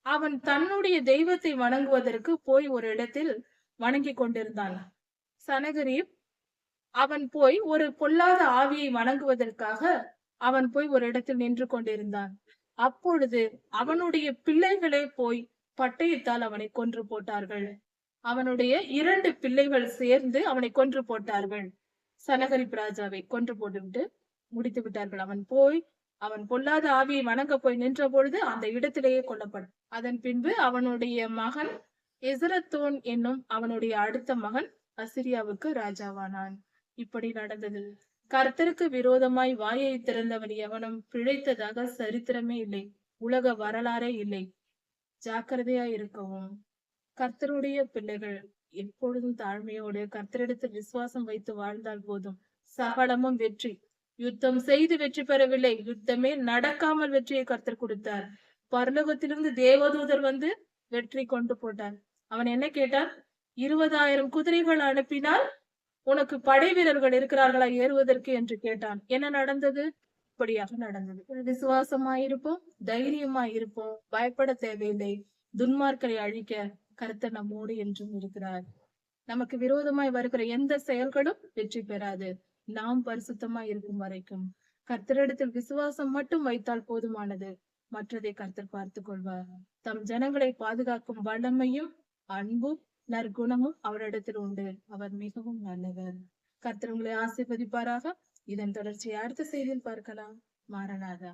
அவன் தன்னுடைய தெய்வத்தை வணங்குவதற்கு போய் ஒரு இடத்தில் வணங்கி கொண்டிருந்தான். சனகரிப் அவன் போய் ஒரு பொல்லாத ஆவியை வணங்குவதற்காக அவன் போய் ஒரு இடத்தில் நின்று கொண்டிருந்தான். அப்பொழுது அவனுடைய பிள்ளைகளே போய் பட்டயத்தால் அவனை கொன்று போட்டார்கள். அவனுடைய 2 பிள்ளைகள் சேர்ந்து அவனை கொன்று போட்டார்கள். சனகரிப் ராஜாவை கொன்று போட்டுவிட்டு முடித்து விட்டார்கள். அவன் பொல்லாத ஆவியை வணங்க போய் நின்ற பொழுது அந்த இடத்திலேயே கொல்லப்பட்டான். அதன் பின்பு அவனுடைய மகன் எசரத்தோன் என்னும் அவனுடைய அடுத்த மகன் அசிரியாவுக்கு ராஜாவானான். இப்படி நடந்தது. கர்த்தருக்கு விரோதமாய் வாயை திறந்தவன் எவனும் பிழைத்ததாக சரித்திரமே இல்லை, உலக வரலாறே இல்லை. ஜாக்கிரதையா இருக்கவும். கர்த்தருடைய பிள்ளைகள் எப்பொழுதும் தாழ்மையோடு கர்த்தரிடத்தில் விசுவாசம் வைத்து வாழ்ந்தால் போதும், சகலமும் வெற்றி. யுத்தம் செய்து வெற்றி பெறவில்லை, யுத்தமே நடக்காமல் வெற்றியை கர்த்தர் கொடுத்தார். பரலோகத்திலிருந்து தேவதூதர் வந்து வெற்றி கொண்டு போட்டார். அவன் என்ன கேட்டான்? 20,000 குதிரைகள் அனுப்பினால் உனக்கு படை வீரர்கள் இருக்கிறார்களா ஏறுவதற்கு என்று கேட்டான். என்ன நடந்தது? இப்படியாக நடந்தது. விசுவாசமாயிருப்போம், தைரியமாயிருப்போம், பயப்பட தேவையில்லை. துன்மார்க்கரை அழிக்க கர்த்தர் நம்மோடு என்றும் இருக்கிறார். நமக்கு விரோதமாய் வருகிற எந்த செயல்களும் வெற்றி பெறாது, நாம் பரிசுத்தமாய் இருக்கும் வரைக்கும். கர்த்தரிடத்தில் விசுவாசம் மட்டும் வைத்தால் போதுமானது, மற்றதை கர்த்தர் பார்த்துக் கொள்வார். தம் ஜனங்களை பாதுகாக்கும் வல்லமையும் அன்பும் நற்குணமும் அவரிடத்தில் உண்டு. அவர் மிகவும் நல்லவர். கர்த்தர் உங்களை ஆசீர்வதிப்பாராக. இதன் தொடர்ச்சியை அடுத்த செய்தியில் பார்க்கலாம். மாரநாதா.